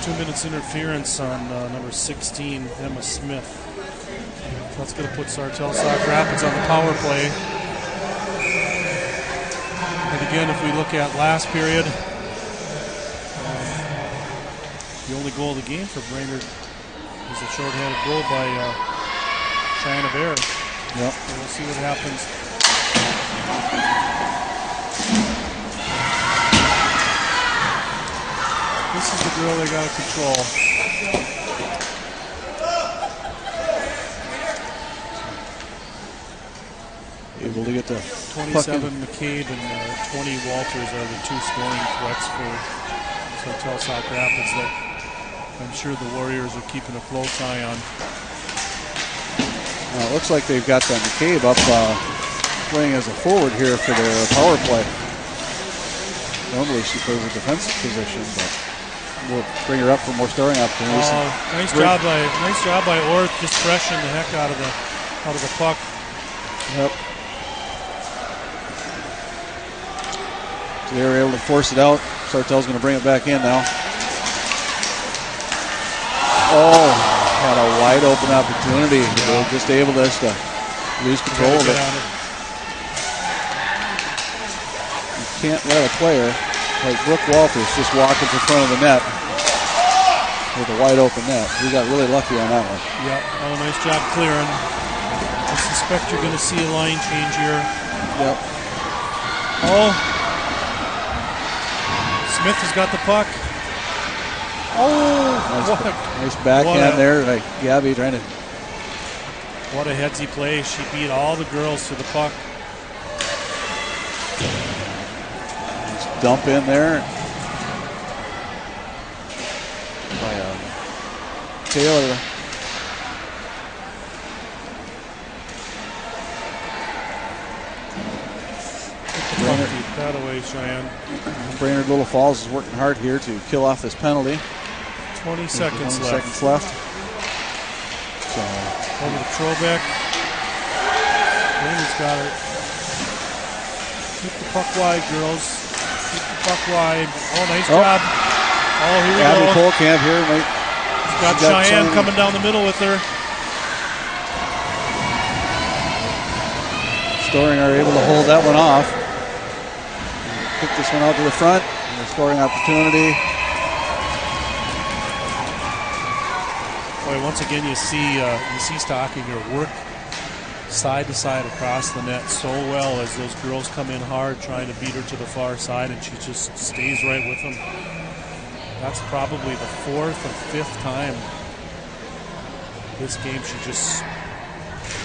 2 minutes interference on number 16, Emma Smith. So that's going to put Sartell Sauk Rapids on the power play. And again, if we look at last period, the only goal of the game for Brainerd was a shorthanded goal by Cheyenne Bear. Yep. So we'll see what happens. This is the drill they got to control. Able to get the 27 McCabe and 20 Walters are the two scoring threats for Sartell Sauk Rapids that I'm sure the Warriors are keeping a close eye on. Now it looks like they've got McCabe up playing as a forward here for their power play. Normally she plays a defensive position, but we'll bring her up for more scoring opportunities. Nice job by Orth, just freshening the heck out of the puck. Yep. So they were able to force it out. Sartell's going to bring it back in now. Oh, had a wide open opportunity. Yeah. They were just able to lose control of it. You can't let a player like Brooke Walters just walk into front of the net with a wide open net. We got really lucky on that one. Yep. Oh, nice job clearing. I suspect you're going to see a line change here. Yep. Oh. Smith has got the puck. Oh, nice backhand there. Like Gabby trying to. What a headsy play. She beat all the girls to the puck. Nice dump in there. By Taylor. that away, Cheyenne. Brainerd Little Falls is working hard here to kill off this penalty. 20 seconds 20 left. seconds left. So over to Trobeck. Brainerd's got it. Keep the puck wide, girls. Keep the puck wide. Oh, nice job. Oh, here we Abby go. Polkamp here. She's got Cheyenne coming down the middle with her. Storing are able to hold that one off. Kick this one out to the front. And a scoring opportunity. Boy, once again, you see Stockinger work side to side across the net so well as those girls come in hard trying to beat her to the far side, and she just stays right with them. That's probably the fourth or fifth time this game she just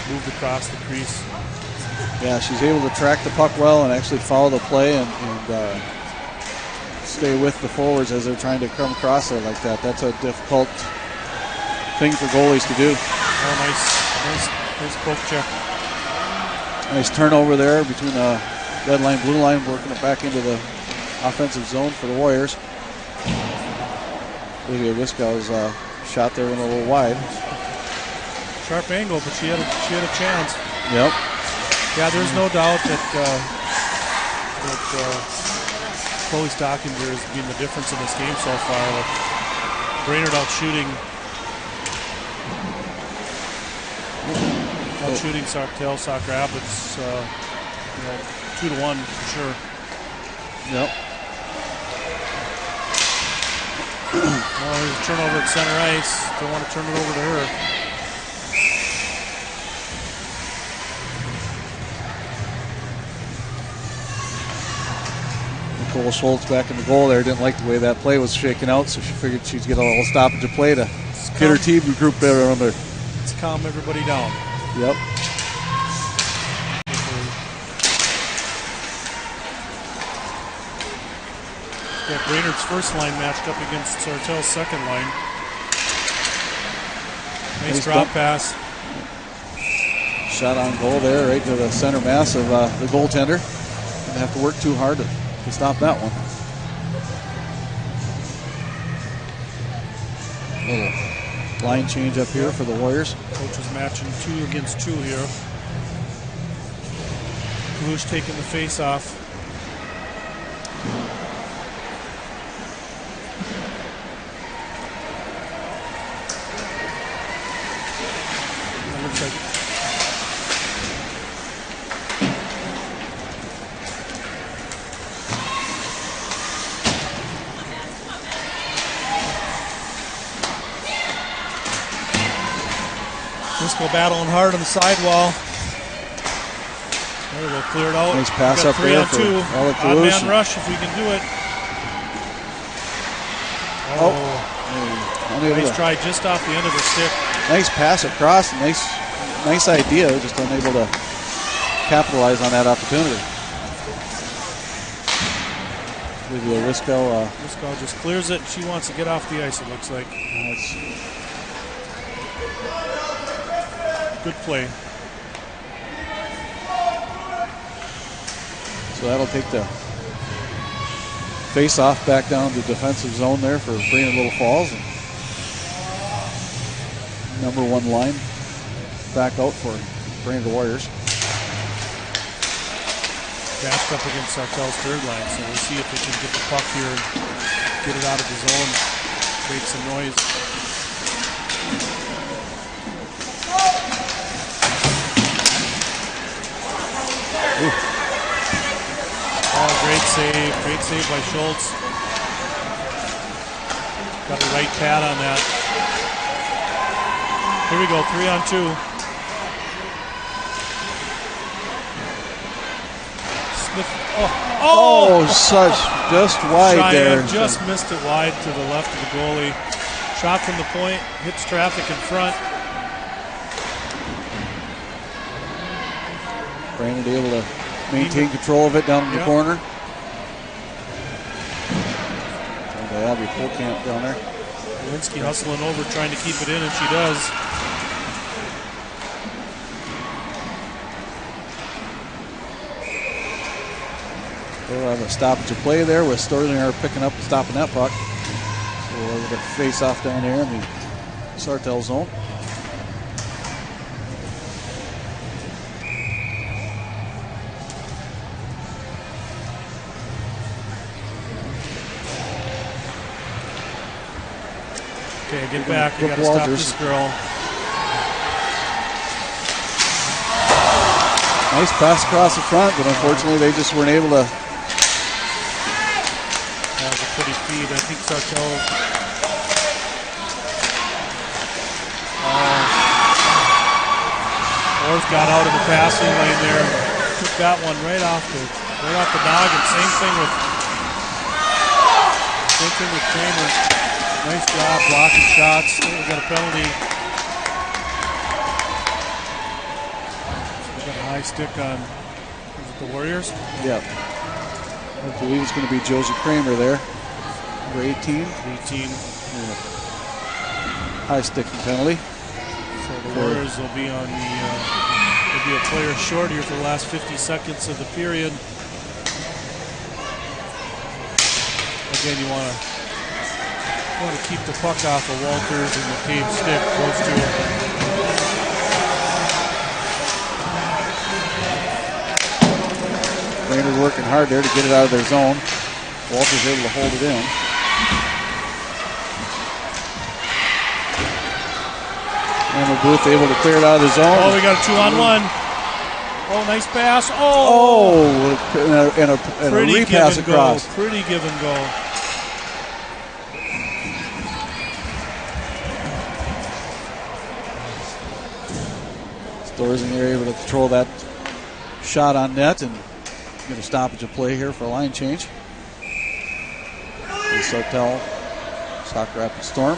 moved across the crease. Yeah, she's able to track the puck well and actually follow the play and stay with the forwards as they're trying to come across there like that. That's a difficult thing for goalies to do. Oh, nice poke check. Nice turnover there between the red line, blue line, working it back into the offensive zone for the Warriors. Lydia Wiskow's shot there went a little wide. Sharp angle, but she had a chance. Yep. Yeah, there's no doubt that Chloe Stockinger has been the difference in this game so far. With Brainerd out shooting Sartell, Sauk Rapids, 2-1 for sure. Yep. Oh, there's a turnover at center ice. Don't want to turn it over to her. Nicole Schultz back in the goal there. Didn't like the way that play was shaken out, so she figured she'd get a little stoppage of play to get her team group better under. Let's calm everybody down. Yep. Yeah, Brainerd's first line matched up against Sartell's second line. Nice drop pass. Shot on goal there, right to the center mass of the goaltender. Didn't have to work too hard to stop that one. Little line change up here for the Warriors. Coach is matching 2 against 2 here. Kalush taking the face off. That looks like Wisco battling hard on the sidewall. There we go, clear it out. Nice pass up 3 there on 2. Ella Odd Kalush. man rush if we can do it. Nice try just off the end of the stick. Nice pass across. Nice idea. Just unable to capitalize on that opportunity. Lydia Wisco. Wisco just clears it. She wants to get off the ice, it looks like. Good play. So that'll take the face-off back down to defensive zone there for Brainerd Little Falls. And number 1 line back out for Brainerd Warriors. Dashed up against Sartell's third line, so we'll see if they can get the puck here and get it out of the zone, create some noise. Ooh. Oh, great save by Schultz. Got the right pad on that. Here we go, 3 on 2. Smith, Such just wide Cheyenne there. Just missed it wide to the left of the goalie. Shot from the point, hits traffic in front. Brainerd able to maintain control of it down in the corner. And Abby Polkamp down there. Lewinsky hustling over, trying to keep it in, and she does. We'll have a stoppage of play there with Storlinger picking up and stopping that puck. So we'll have a face off down there in the Sartell zone. Okay, get back. You got to stop this girl. Nice pass across the front, but unfortunately they just weren't able to. That was a pretty feed. I think Sartell. Orth got out of the passing lane there. Took that one right off the noggin. Same thing with Kramer. Nice job blocking shots. We got a penalty. We got a high stick on the Warriors. Yeah. I believe it's going to be Josie Kramer there. Number 18. 18. Yeah. High sticking penalty. So the Warriors will be on will be a player short here for the last 50 seconds of the period. Again, you want to keep the puck off of Walters and the cave stick. Those two. Brainerd working hard there to get it out of their zone. Walters able to hold it in. Amber Booth able to clear it out of the zone. Oh, we got a 2-on-1. Oh, nice pass. And a repass across. Pretty give and go. Storzinger able to control that shot on net and get a stoppage of play here for a line change. The Sartell Sauk Rapids Storm.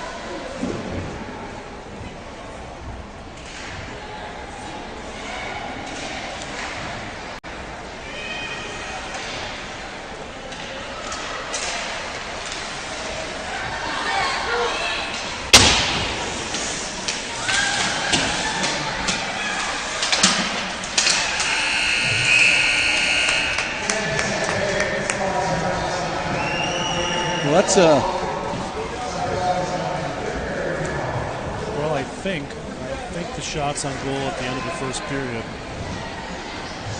Well, I think the shots on goal at the end of the first period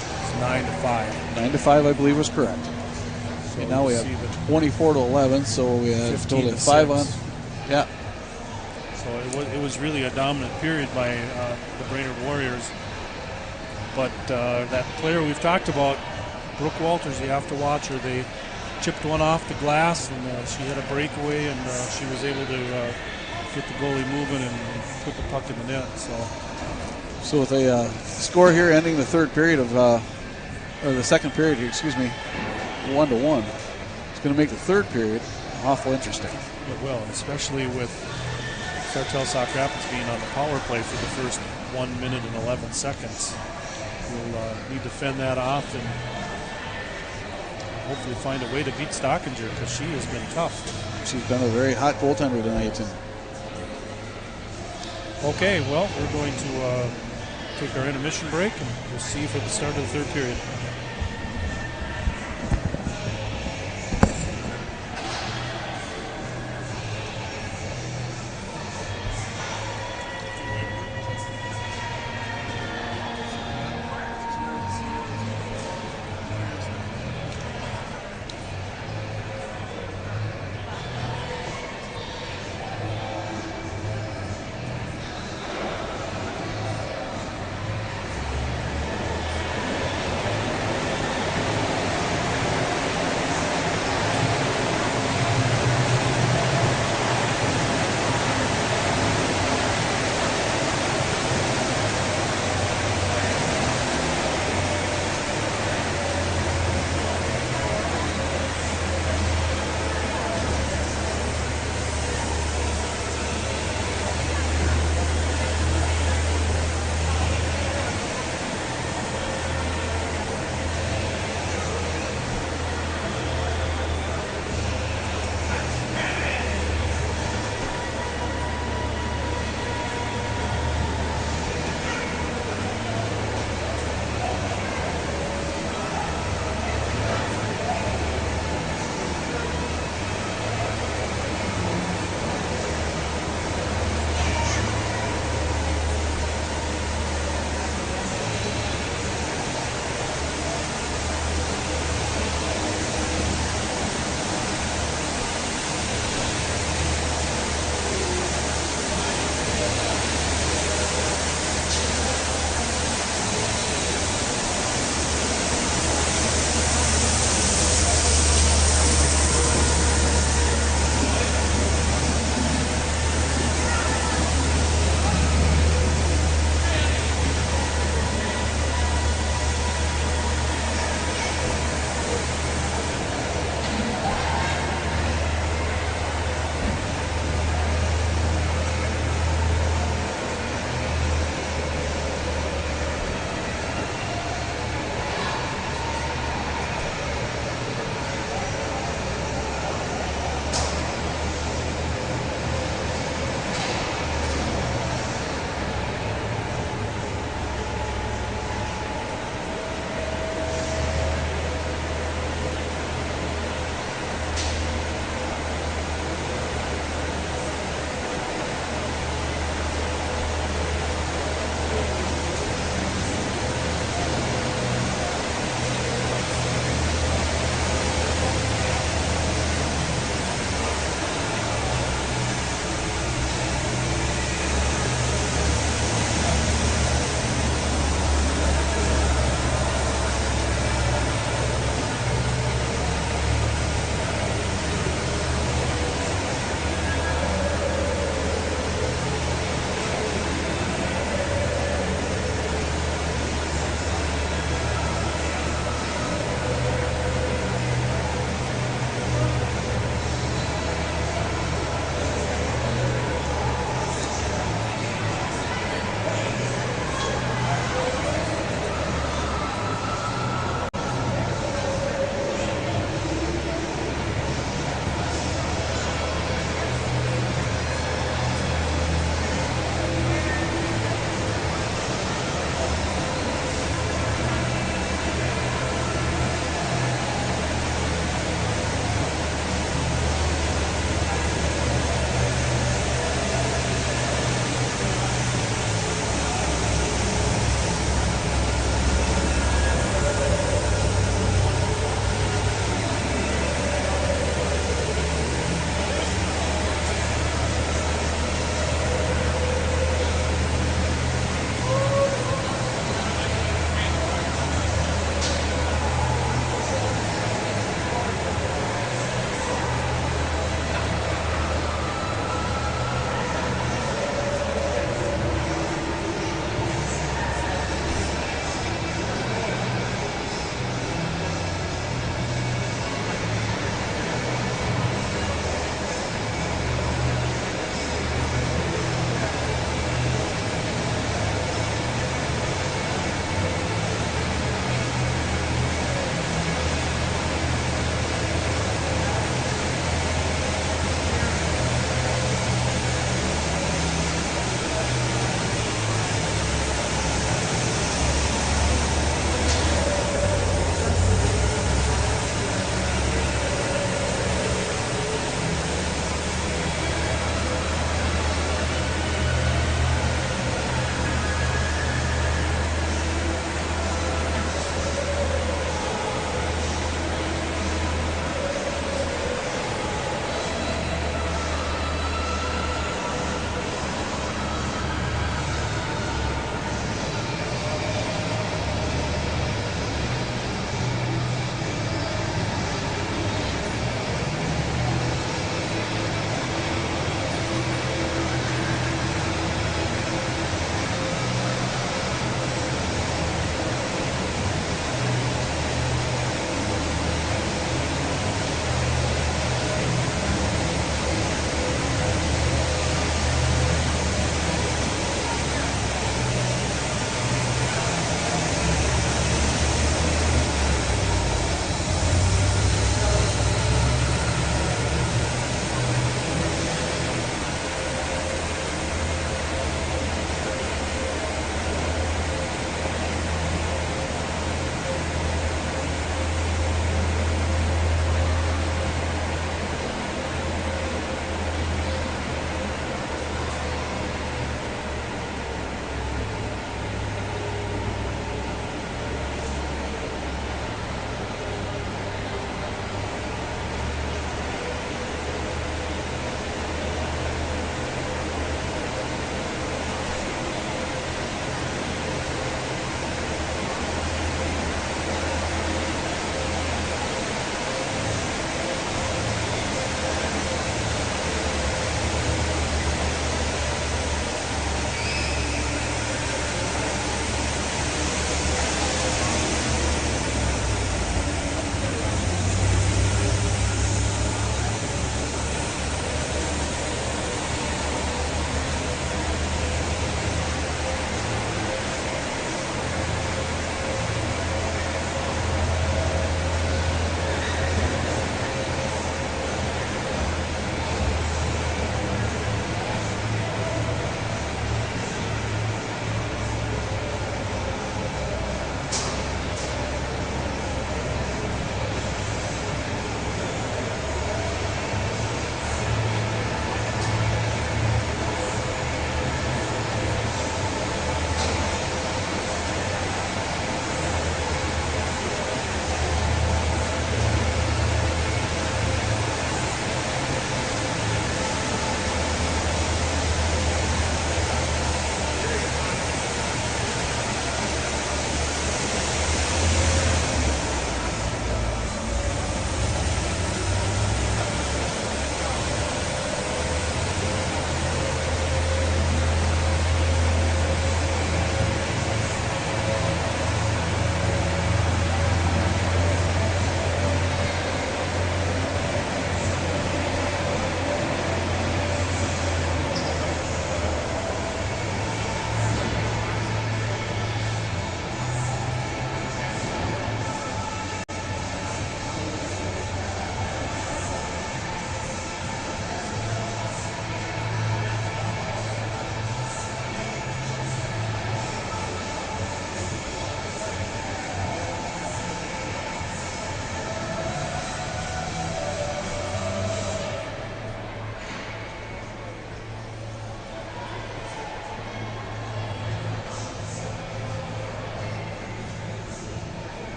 is 9-5. 9-5, I believe, was correct. So and now we have 24-11, so we have total 5 on. Yeah. So it was really a dominant period by the Brainerd Warriors. But that player we've talked about, Brooke Walters, you have to watch her. They chipped one off the glass, and she had a breakaway, and she was able to get the goalie moving and put the puck in the net. So with a score here ending the third period of, or the second period here, 1-1. It's going to make the third period awful interesting. It will, especially with Sartell Sauk Rapids being on the power play for the first 1 minute and 11 seconds. We'll need to fend that off and hopefully find a way to beat Stockinger, because she has been tough. She's been a very hot goaltender tonight. Okay, well, we're going to take our intermission break, and we'll see you for the start of the third period.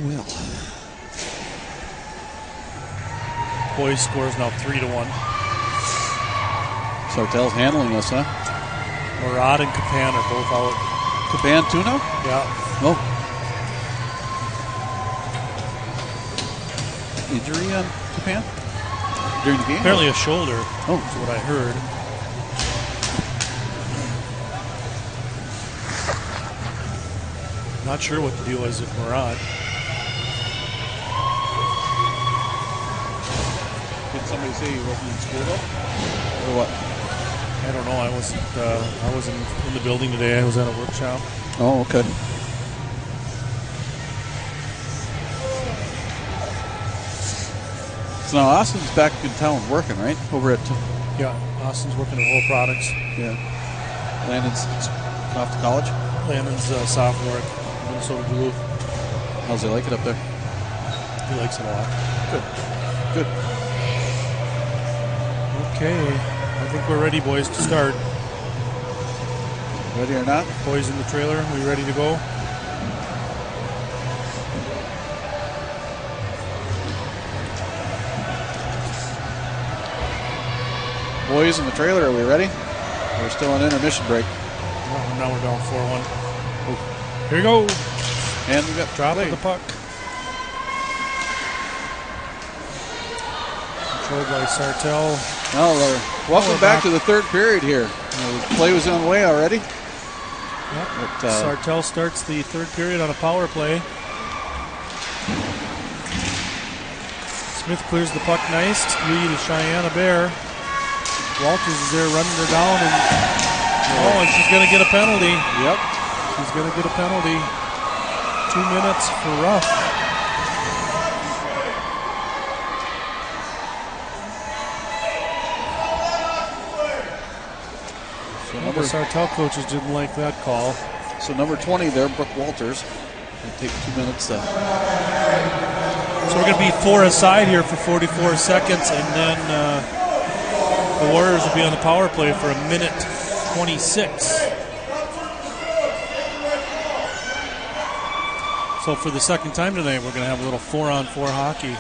will. Boys scores now 3-1. Sartell's handling us, huh? Murad and Kapan are both out. Kapan too now? Yeah. Oh. Injury on Kapan? During the game? Apparently a shoulder. Oh. Is what I heard. Not sure what the deal is with Murad. Did somebody say he wasn't in school though? Or what? I don't know. I wasn't in the building today. I was at a workshop. Oh, okay. So now Austin's back in town working, right? Over at... Yeah, Austin's working at Whole Products. Yeah. Landon's off to college? Landon's sophomore at Minnesota Duluth. How's he like it up there? He likes it a lot. Good. Good. Okay. I think we're ready, boys, to start. Ready or not? Boys in the trailer, we ready to go? Boys in the trailer, are we ready? We're still on intermission break. Now we're down 4-1. Here we go. And we got drop of the puck. Controlled by Sartell. Now, welcome back to the third period here. The play was on the way already. Yep. But, Sartell starts the third period on a power play. Smith clears the puck nice. Lead is Cheyenne Bear. Walters is there running her down, and she's going to get a penalty. Yep. She's going to get a penalty. 2 minutes for rough. So the Sartell coaches didn't like that call. So number 20 there, Brooke Walters. It'll take 2 minutes. So we're going to be 4 aside here for 44 seconds, and then the Warriors will be on the power play for 1:26. So for the second time tonight, we're going to have a little 4-on-4 hockey.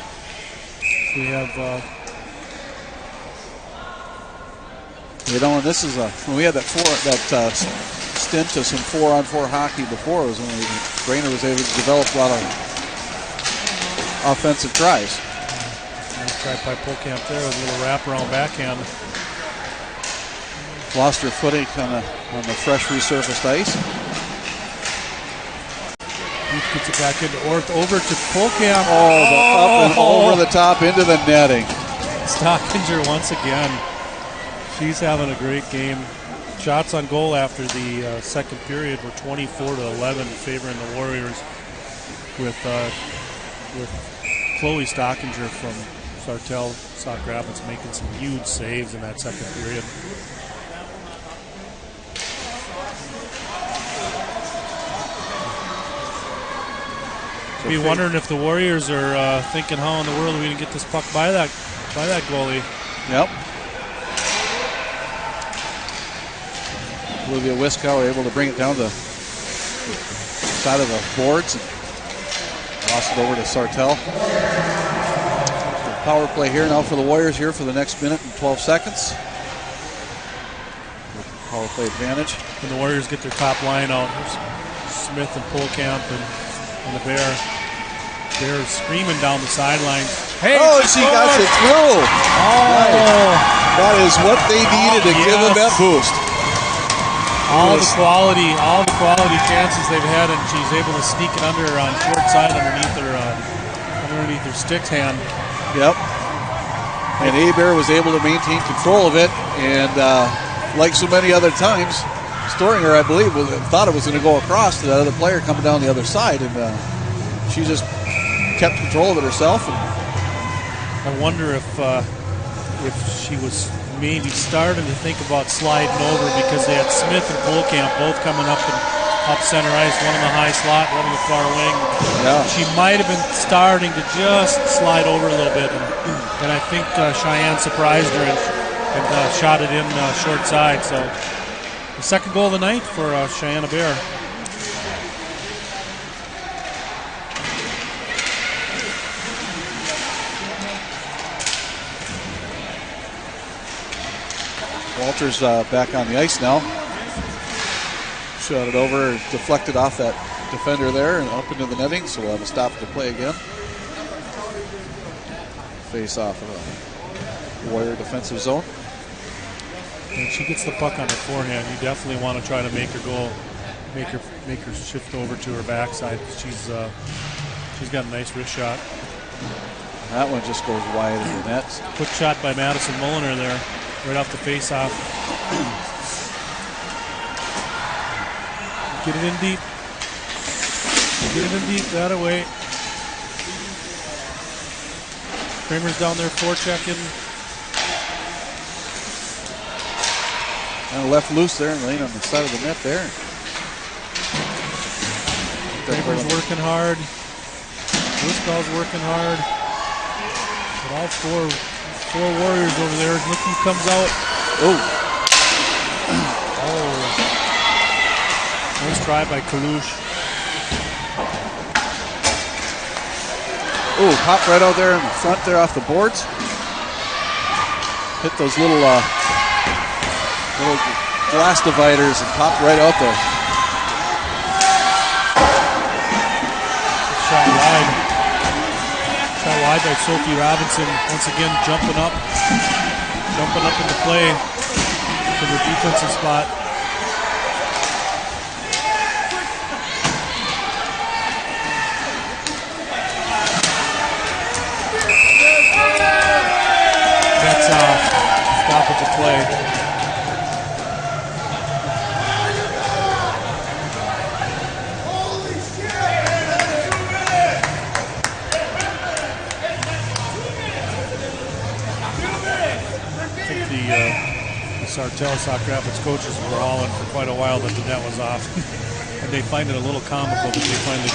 We have... and this is when we had that stint of some 4-on-4 hockey before, was when Brainerd was able to develop a lot of offensive tries. Nice try by Polkamp there with a little wraparound backhand. Lost her footing on the fresh resurfaced ice. Heath gets it back into Orth, over to Polkamp. Up and over the top into the netting. Stockinger once again. She's having a great game. Shots on goal after the second period were 24-11, favoring the Warriors, with Chloe Stockinger from Sartell, Sauk Rapids, making some huge saves in that second period. Be wondering if the Warriors are thinking, how in the world are we going to get this puck by that goalie? Yep. Olivia Wiskow able to bring it down the side of the boards and lost it over to Sartell. Power play here now for the Warriors here for the next minute and 12 seconds. Power play advantage. When the Warriors get their top line out, Smith and Polkamp and the Bear. Bear screaming down the sideline. Hey! She got it through. Nice. That is what they needed to give them that boost. All the quality chances they've had, and she's able to sneak it under on short side underneath her stick hand. Yep. And Bear was able to maintain control of it, and like so many other times, Storinger, I believe, thought it was going to go across to that other player coming down the other side, and she just kept control of it herself. And I wonder if she was maybe starting to think about sliding over, because they had Smith and Polkamp both coming up center ice, one in the high slot, one in the far wing. Yeah. She might have been starting to just slide over a little bit, and I think Cheyenne surprised her and shot it in short side. So the second goal of the night for Cheyenne Bear. Walters back on the ice now. Shot it over, deflected off that defender there and up into the netting, so we'll have a stop to play again. Face off of a Warrior defensive zone. When she gets the puck on her forehand, you definitely want to try to make her go, make her shift over to her backside. She's got a nice wrist shot. That one just goes wide of the net. Quick shot by Madison Mulliner there, right off the face-off. Get it in deep. Get it in deep, that away. Kramer's down there forechecking. And left loose there and laying on the side of the net there. Kramer's working hard. Wispel's working hard. But all four Warriors over there. Look who comes out. Oh. Nice try by Kalush. Oh, popped right out there in the front there off the boards. Hit those little glass dividers and popped right out there. Shot wide. Shot wide by Sophie Robinson. Once again, jumping up into play to the defensive spot. That's stoppage of play. Sartell Sauk Rapids coaches were hauling for quite a while that the net was off. And they find it a little comical that they finally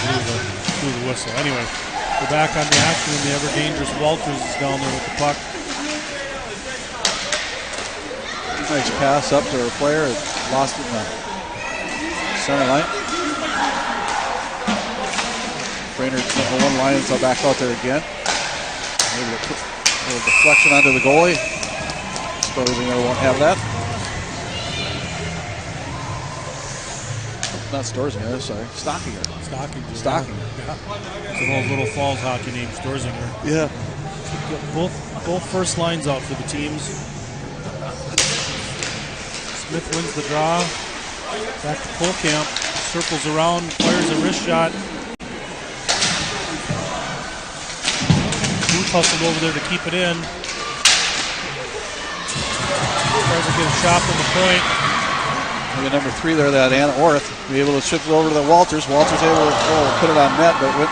blew the whistle. Anyway, we're back on the action, and the ever dangerous Walters is down there with the puck. Nice pass up to her player. Lost it in the center line. Brainerd's number one line is back out there again. Maybe a little deflection onto the goalie. Storzinger won't have that. Not Storzinger, sorry. Stockinger. Stockinger. Yeah. It's an old little Falls hockey name, Storzinger. Yeah. Both first lines out for the teams. Smith wins the draw. Back to Polkamp. Circles around, fires a wrist shot. Booth hustled over there to keep it in. Tries to get a shot from the point. Maybe number 3 there, that Anna Orth, be able to shift it over to the Walters. Walters able to put it on net, but went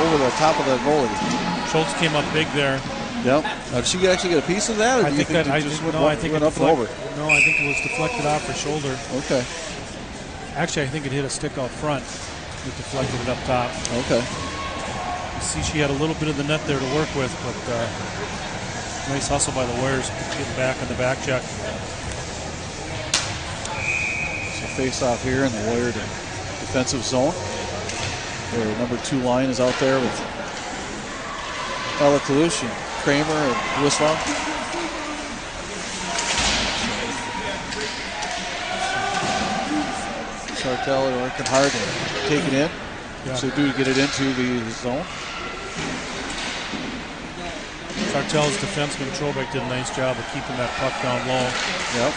over the top of the goalie. Schultz came up big there. Yep. Did she actually get a piece of that? Or I think it went up and over. No, I think it was deflected off her shoulder. Okay. Actually, I think it hit a stick out front. It deflected it up top. Okay. You see, she had a little bit of the net there to work with, but nice hustle by the Warriors getting back on the back check. So face off here in the Warrior defensive zone. Their number 2 line is out there with Ella Kalush and Kramer and Wislau. Sartell are working hard to take it in. Yeah. So do get it into the zone. Sartell's defenseman Trobeck did a nice job of keeping that puck down low. Yep.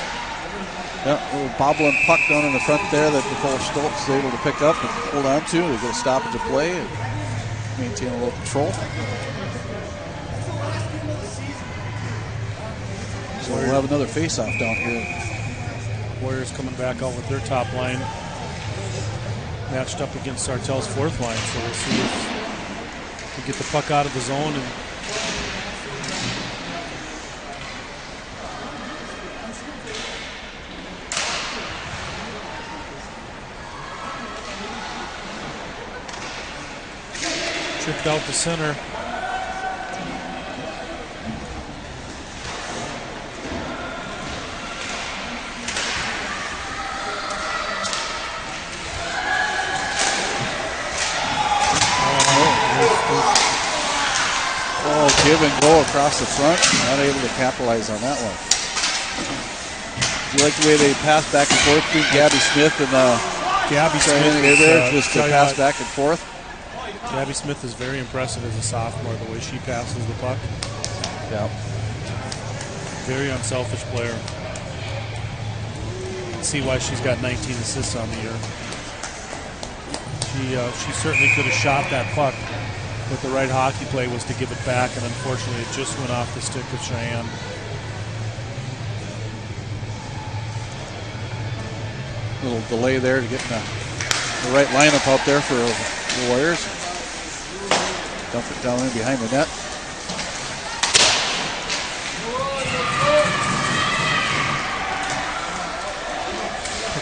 Yep, a little bobbling puck down in the front there that Nicole Stoltz is able to pick up and hold on to. They get a stoppage of play and maintain a little control. So we'll have another face-off down here. Warriors coming back out with their top line, matched up against Sartell's 4th line. So we'll see if we get the puck out of the zone and tripped out the center. Oh, give and go across the front. Not able to capitalize on that one. You like the way they pass back and forth between Gabby Smith and Gabby Smith there, just to pass back and forth. Gabby Smith is very impressive as a sophomore, the way she passes the puck. Yeah. Very unselfish player. You can see why she's got 19 assists on the year. She certainly could have shot that puck, but the right hockey play was to give it back, and unfortunately it just went off the stick of Cheyenne. A little delay there to get the right lineup out there for the Warriors. Dump it down in behind the net.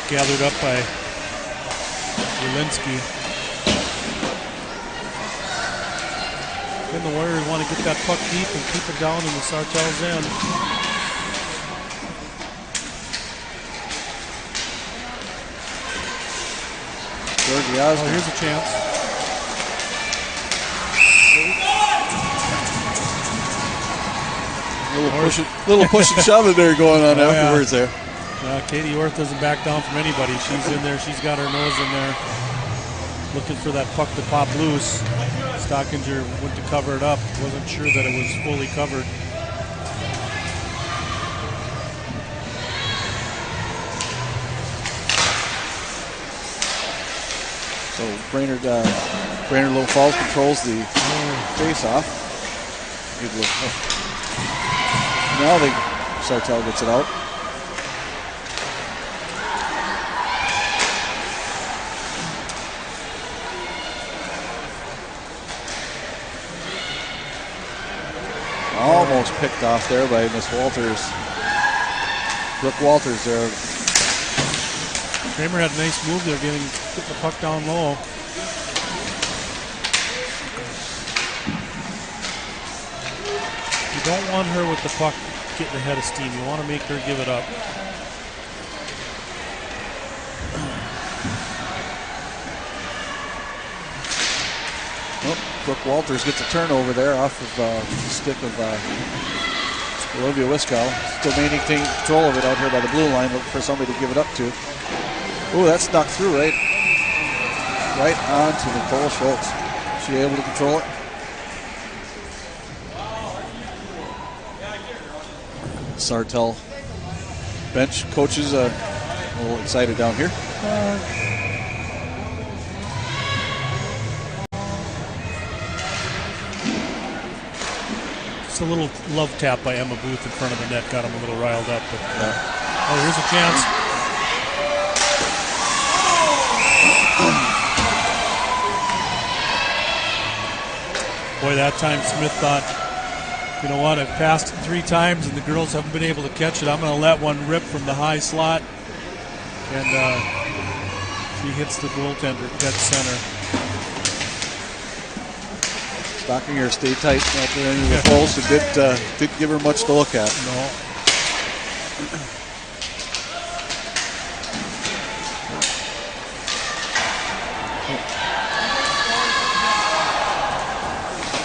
Gathered up by Walensky. Then the Warriors want to get that puck deep and keep it down in the Sartell's end. Oh, here's a chance. Little push and shove in there going on afterwards there. Katie Orth doesn't back down from anybody. She's in there. She's got her nose in there, looking for that puck to pop loose. Stockinger went to cover it up. Wasn't sure that it was fully covered. So Brainerd Little Falls controls the face-off. Now Sartell gets it out. Almost picked off there by Miss Walters. Brooke Walters there. Kramer had a nice move there, getting the puck down low. You don't want her with the puck getting ahead of steam. You want to make her give it up. Well, Brooke Walters gets a turnover there off of the stick of Olivia Wiskow. Still maintaining control of it out here by the blue line, looking for somebody to give it up to. Oh, that snuck through right on to Nicole Schultz. She able to control it? Sartell bench coaches a little excited down here. Just a little love tap by Emma Booth in front of the net got him a little riled up. But oh, here's a chance. Boy, that time Smith thought, you know what, I've passed it 3 times and the girls haven't been able to catch it. I'm going to let one rip from the high slot. And she hits the goaltender, dead center. Stockinger stayed tight out there into the post and didn't give her much to look at. No.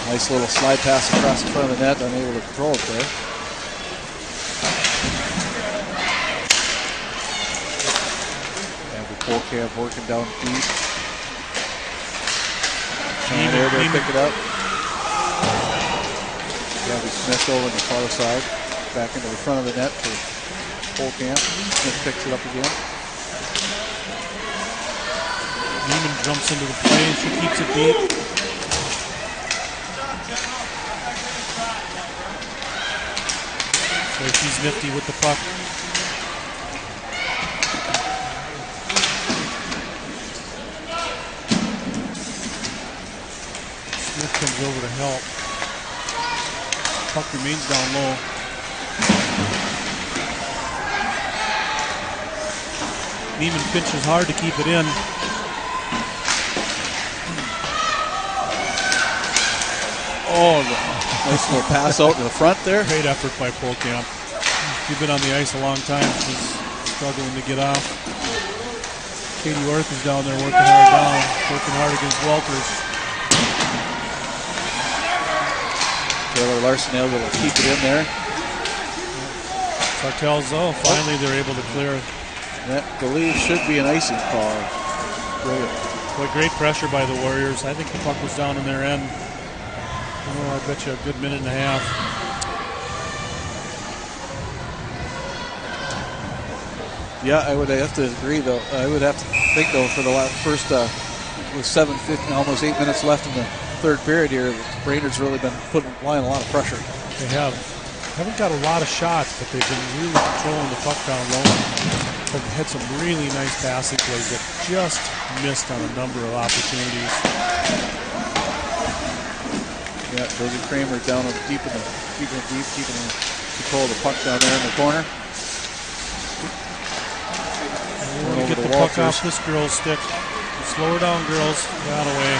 Nice little slide pass across the front of the net, unable to control it there. And the full camp working down deep. And there to pick it up. Gabby Smith over on the far side. Back into the front of the net for full camp. Smith picks it up again. Neiman jumps into the play and she keeps it deep. So she's nifty with the puck. Smith comes over to help. Puck remains down low. Neiman pinches hard to keep it in. Oh, nice little pass out to the front there. Great effort by Polkamp. She's been on the ice a long time. She's struggling to get off. Katie Orth is down there working hard down, working hard against Walters. Taylor Larson able to keep it in there. Sartell's, finally they're able to clear it. That, I believe, should be an icing call. Great pressure by the Warriors. I think the puck was down in their end. I bet you a good minute and a half. Yeah, I would have to agree, though. I would have to think, though, for the first, with 7:50, almost 8 minutes left in the third period here, Brainerd's really been applying a lot of pressure. They haven't got a lot of shots, but they've been really controlling the puck down low. They've had some really nice passing plays that just missed on a number of opportunities. Yeah, Josie Kramer down deep, keeping control of the puck down there in the corner. Get the puck off this girl's stick. Slow her down, girls. Got away.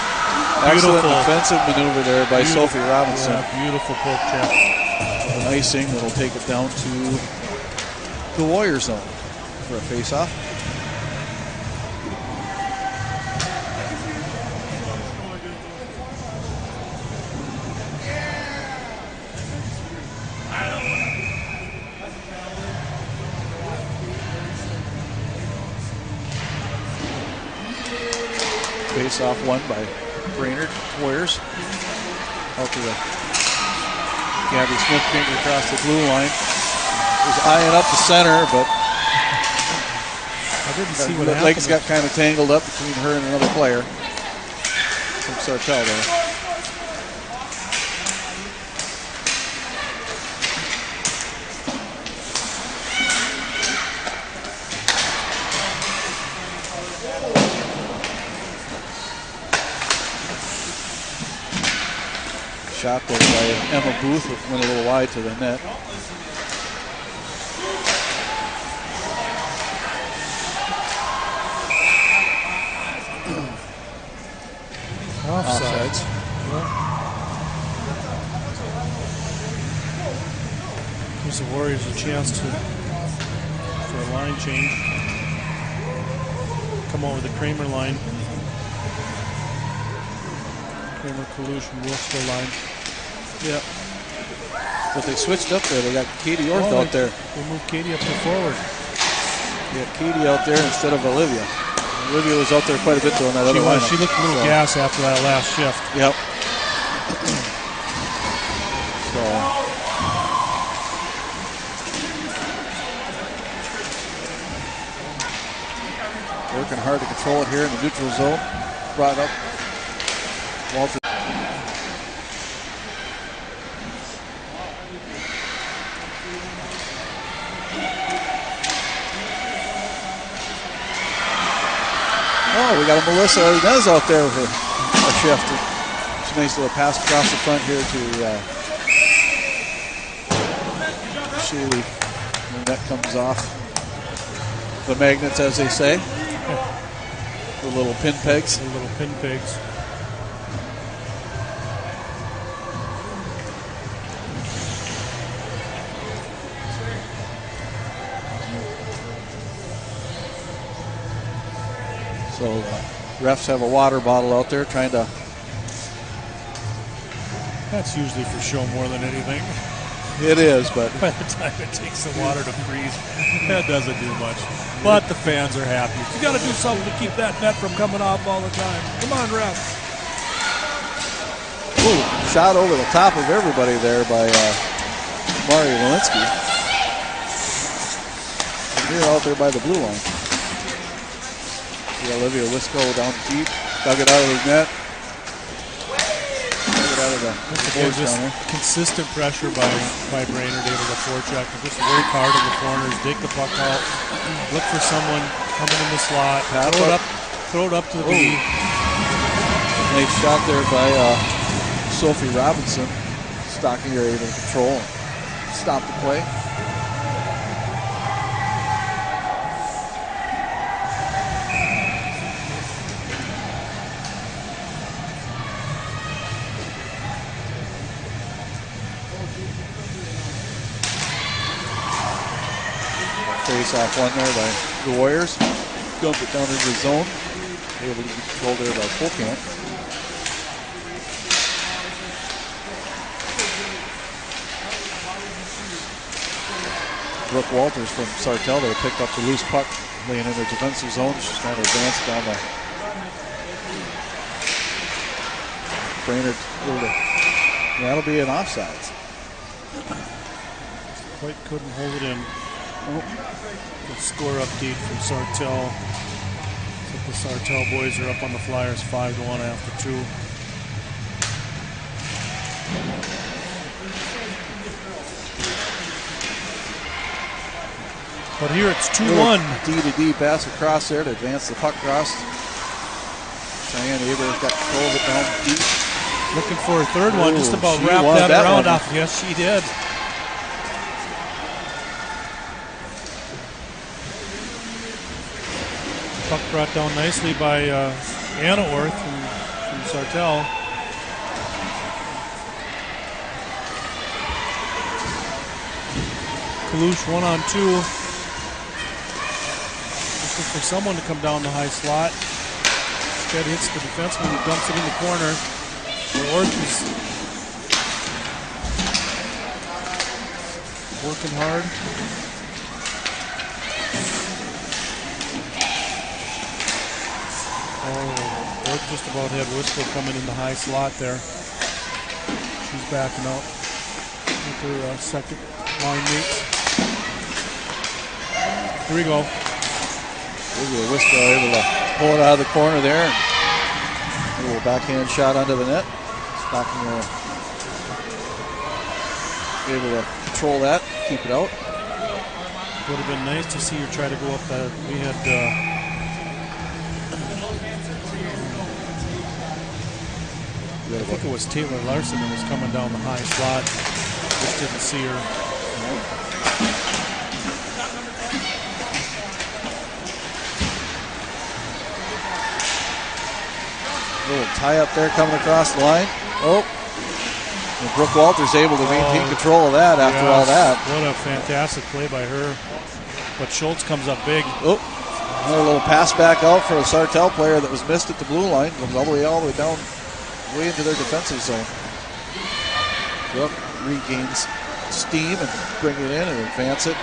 Excellent defensive maneuver there by Sophie Robinson. Yeah, beautiful poke check. An icing that'll take it down to the Warrior zone for a face-off. Face-off won by Brainerd Warriors. Out to the Gabby Smith came across the blue line. Was eyeing up the center, but I didn't see what happened. Legs got kind of tangled up between her and another player from Sartell there. Shot there by Emma Booth, went a little wide to the net. Offsides. Gives the Warriors a chance for a line change. Come over the Kramer line. Kramer, Kalush, and Wilkes line. Yep. But they switched up there. They got Katie Orth out there. They moved Katie up to forward. They got Katie out there instead of Olivia. Olivia was out there quite a bit though in that other lineup. She looked a little gas after that last shift. Yep. Working hard to control it here in the neutral zone. Brought up Walter. Oh, we got a Melissa Inez out there with a shift. It's a nice little pass across the front here to Shealy. And that comes off the magnets, as they say. The little pin pegs. The little pin pegs. So refs have a water bottle out there trying to. That's usually for show more than anything. It is, but by the time it takes the water to freeze, that doesn't do much. But the fans are happy. You got to do something to keep that net from coming off all the time. Come on, ref. Ooh, shot over the top of everybody there by Mari Walensky. They're out there by the blue line. See Olivia Wisco down deep, dug it out of the net. Dug it out of the boards down there. Consistent pressure by Brainerd, able to forecheck. Just work hard in the corners, dig the puck out, look for someone coming in the slot, throw it up to the B. Nice shot there by Sophie Robinson. Stockinger able to control and stop the play. Face-off one there by the Warriors. Dump it down into the zone. Able to be controlled there by Polkamp. Brooke Walters from Sartell that picked up the loose puck laying in the defensive zone. She's trying to advance down the Brainerd. That'll be an offsides. Quite couldn't hold it in. Good score update from Sartell. So the Sartell boys are up on the Flyers 5-1 after 2. But here it's 2-1. D-to-D pass across there to advance the puck across. Cheyenne Aber's got control of it down deep. Looking for a third one, just about wrapped that around off. Yes, she did. Puck brought down nicely by Anna Orth from Sartell. Kalush 1-on-2. Looking for someone to come down the high slot. Instead hits the defenseman who dumps it in the corner. Orth is working hard. Orth just about had Whistler coming in the high slot there. She's backing out with her second line mate. Here we go. Whistler able to pull it out of the corner there. A little backhand shot under the net. Stocking able to control that, keep it out. Would have been nice to see her try to go up that. We had I think it was Taylor Larson that was coming down the high slot. Just didn't see her. Little tie up there coming across the line. Oh, and Brooke Walters able to maintain control of that after all that. What a fantastic play by her. But Schultz comes up big. Oh, another little pass back out for a Sartell player that was missed at the blue line. Comes all the way down, way into their defensive zone. Brooke regains steam and bring it in and advance it.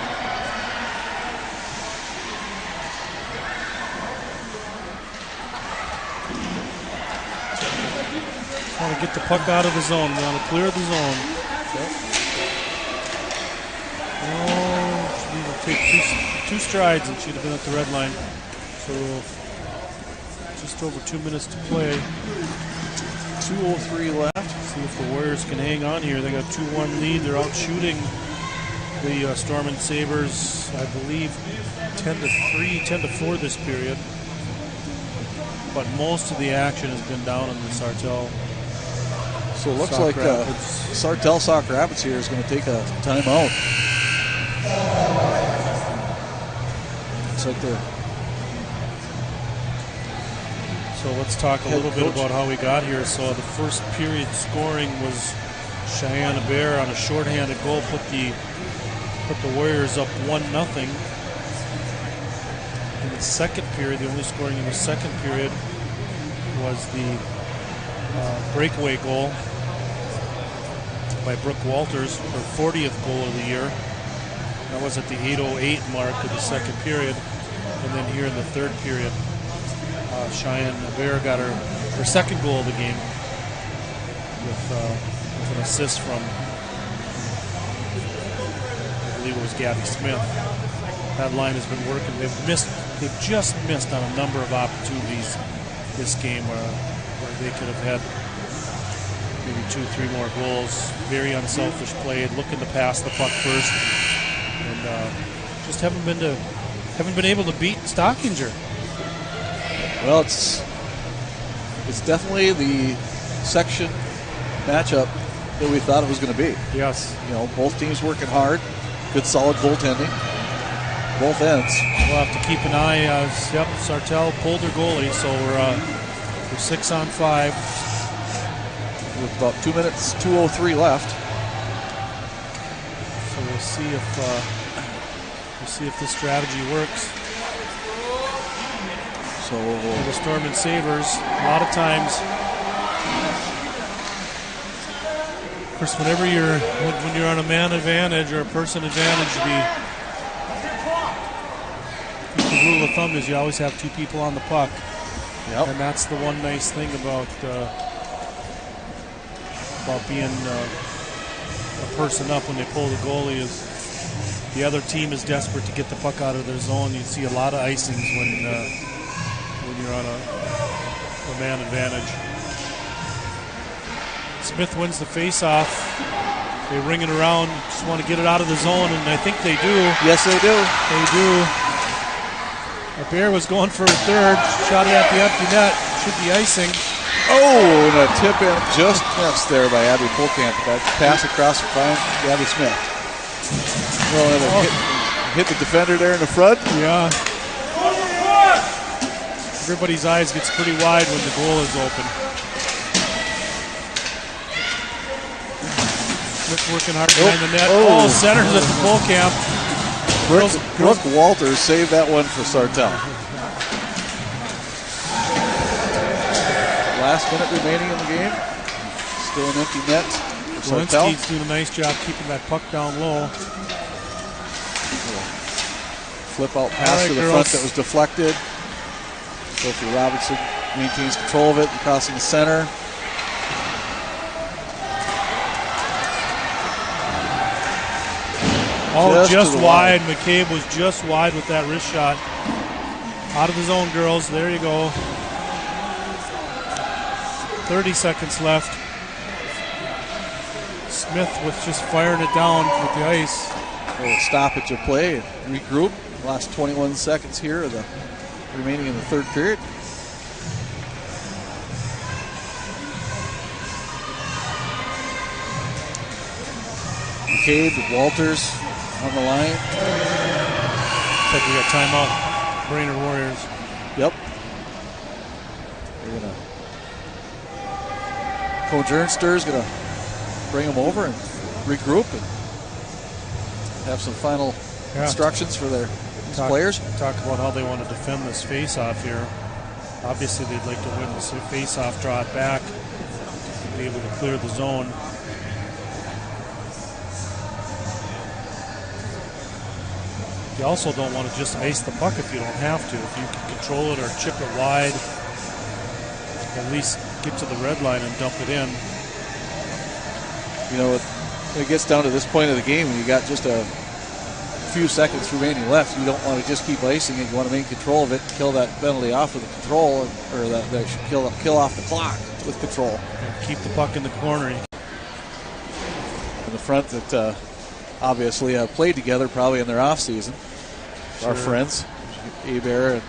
Want to get the puck out of the zone. Want to clear the zone. Oh, she needed to take two strides and she'd have been at the red line. So just over 2 minutes to play. 2:03 left. See if the Warriors can hang on here. They got 2-1 lead. They're out shooting the Stormin Sabres, I believe, 10-3, 10-4 this period. But most of the action has been down in the Sartell. So it looks like Sartell Sauk Rapids here is going to take a timeout. Looks like they're. So let's talk a little bit about how we got here. So the first period scoring was Cheyenne Bear on a shorthanded goal, put the Warriors up 1-0. In the second period, the only scoring in the second period was the breakaway goal by Brooke Walters, her 40th goal of the year. That was at the 8:08 mark of the second period. And then here in the third period, Cheyenne Bear got her second goal of the game with an assist from, I believe it was Gabby Smith. That line has been working. They've just missed on a number of opportunities this game where they could have had maybe 2-3 more goals. Very unselfish play, looking to pass the puck first, and just haven't been able to beat Stockinger. Well, it's definitely the section matchup that we thought it was going to be. Yes. You know, both teams working hard, good solid goaltending, both ends. We'll have to keep an eye. Yep, Sartell pulled their goalie, so we're 6-on-5 with about 2 minutes, 2:03 left. So we'll see if this strategy works. So the Stormin Sabres, a lot of times, of course, when you're on a man advantage or a person advantage, the rule of thumb is you always have 2 people on the puck. Yep. And that's the one nice thing about being a person up when they pull the goalie is the other team is desperate to get the puck out of their zone. You see a lot of icings when you're on a man advantage. Smith wins the face-off. They ring it around, just want to get it out of the zone, and I think they do. Yes, they do. They do. Bear was going for a third, shot it at the empty net. Should be icing. Oh, and a tip in just missed there by Abby Polkamp. That pass across the front, Abby Smith. Well, and hit the defender there in the front. Yeah. Everybody's eyes gets pretty wide when the goal is open. Smith working hard behind the net. Oh, centers it to Polkamp. Brooke Walters saved that one for Sartell. Last minute remaining in the game. Still an empty net for Sartell. Walensky's doing a nice job keeping that puck down low. Flip out pass to the front that was deflected. Sophie Robinson maintains control of it and crossing the center. Oh, just wide. McCabe was just wide with that wrist shot. Out of the zone, girls. There you go. 30 seconds left. Smith was just firing it down with the ice. A little stoppage of play and regroup. Last 21 seconds here of the remaining in the third period. McCabe, Walters on the line. Looks like we got timeout. Brainerd Warriors. Yep. They're gonna. Coach Ernster is gonna bring them over and regroup and have some final instructions for their players. Talk about how they want to defend this face-off here. Obviously, they'd like to win this face-off, draw it back, be able to clear the zone. You also don't want to just ice the puck if you don't have to. If you can control it or chip it wide, at least get to the red line and dump it in. You know, when it gets down to this point of the game, when you got just a few seconds remaining left, you don't want to just keep icing it. You want to maintain control of it, kill that penalty off with the control, or that should kill off the clock with control. And keep the puck in the corner. In the front that obviously have played together probably in their off season. Sure. Our friends, Abear, and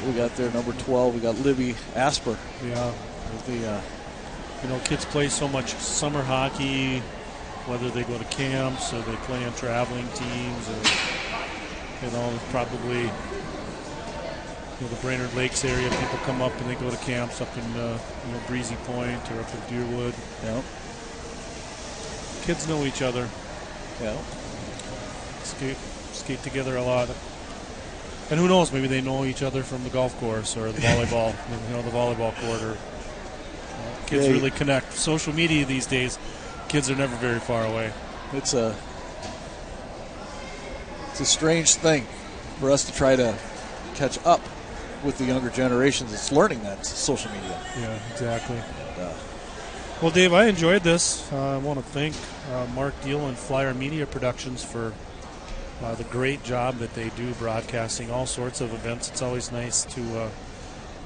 we got their number 12. We got Libby Asper. Yeah. Kids play so much summer hockey, whether they go to camps or they play on traveling teams, or probably the Brainerd Lakes area. People come up and they go to camps up in Breezy Point or up in Deerwood. Yeah. Kids know each other. Yeah. Skate together a lot. And who knows, maybe they know each other from the golf course or the volleyball, the volleyball court. Or kids really connect. Social media these days, kids are never very far away. It's a strange thing for us to try to catch up with the younger generations. It's learning that social media. Yeah, exactly. Well, Dave, I enjoyed this. I want to thank Mark Deal and Flyer Media Productions for the great job that they do broadcasting all sorts of events. It's always nice to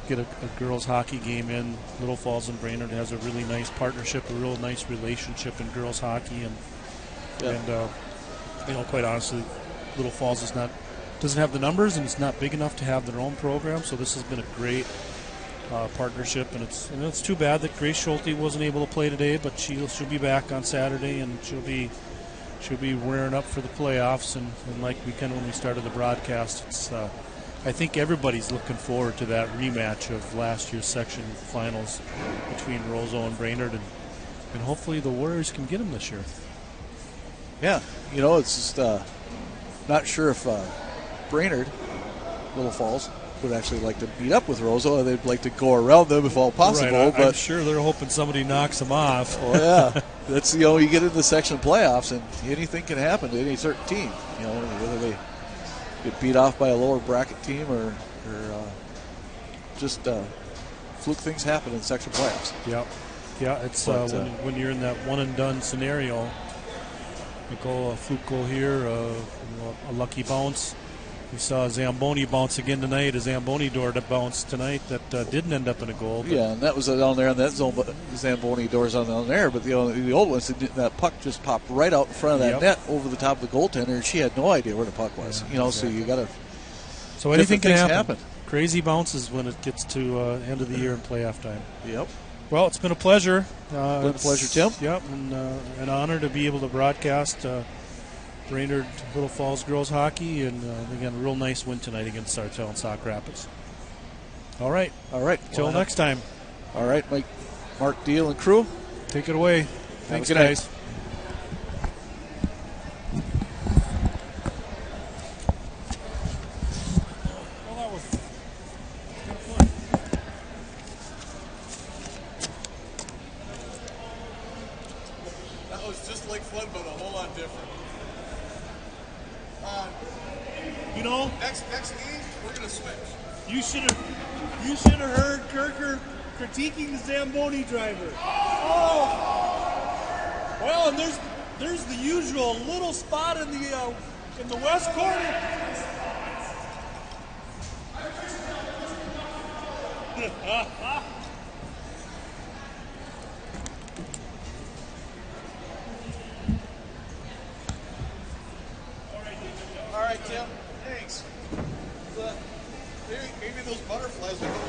get a girls' hockey game in. Little Falls and Brainerd has a really nice partnership, a real nice relationship in girls' hockey. And quite honestly, Little Falls doesn't have the numbers, and it's not big enough to have their own program. So this has been a great partnership, and it's too bad that Grace Schulte wasn't able to play today, but she'll be back on Saturday, and she'll be rearing up for the playoffs. And like when we started the broadcast, it's I think everybody's looking forward to that rematch of last year's section finals between Roseau and Brainerd, and hopefully the Warriors can get them this year. Yeah, it's just not sure if Brainerd, Little Falls, would actually like to beat up with Roseau. They'd like to go around them if all possible. Right, but I'm sure they're hoping somebody knocks them off. Oh yeah, that's you get into the section playoffs and anything can happen to any certain team. Whether they get beat off by a lower bracket team or just fluke things happen in section playoffs. Yep. Yeah, it's when you're in that one and done scenario, a fluke goal here, a lucky bounce. We saw Zamboni bounce again tonight, a Zamboni door to bounce tonight that didn't end up in a goal. Yeah, and that was down there in that zone, but Zamboni doors on down there. But the old ones, that puck just popped right out in front of that net over the top of the goaltender, and she had no idea where the puck was. Yeah, So you got to. So anything can happen. Crazy bounces when it gets to end of the year and playoff time. Yep. Well, it's been a pleasure. Been a pleasure, Tim. Yep, and an honor to be able to broadcast Brainerd Little Falls girls hockey, and again, a real nice win tonight against Sartell and Sauk Rapids. All right. Till next time. All right, Mark Deal and crew. Take it away. Thanks, good guys. night. Next game, we're gonna switch. You should have heard Kirker critiquing the Zamboni driver. Oh, well, and there's the usual little spot in the west corner. All right, Tim. Thanks. Maybe those butterflies will go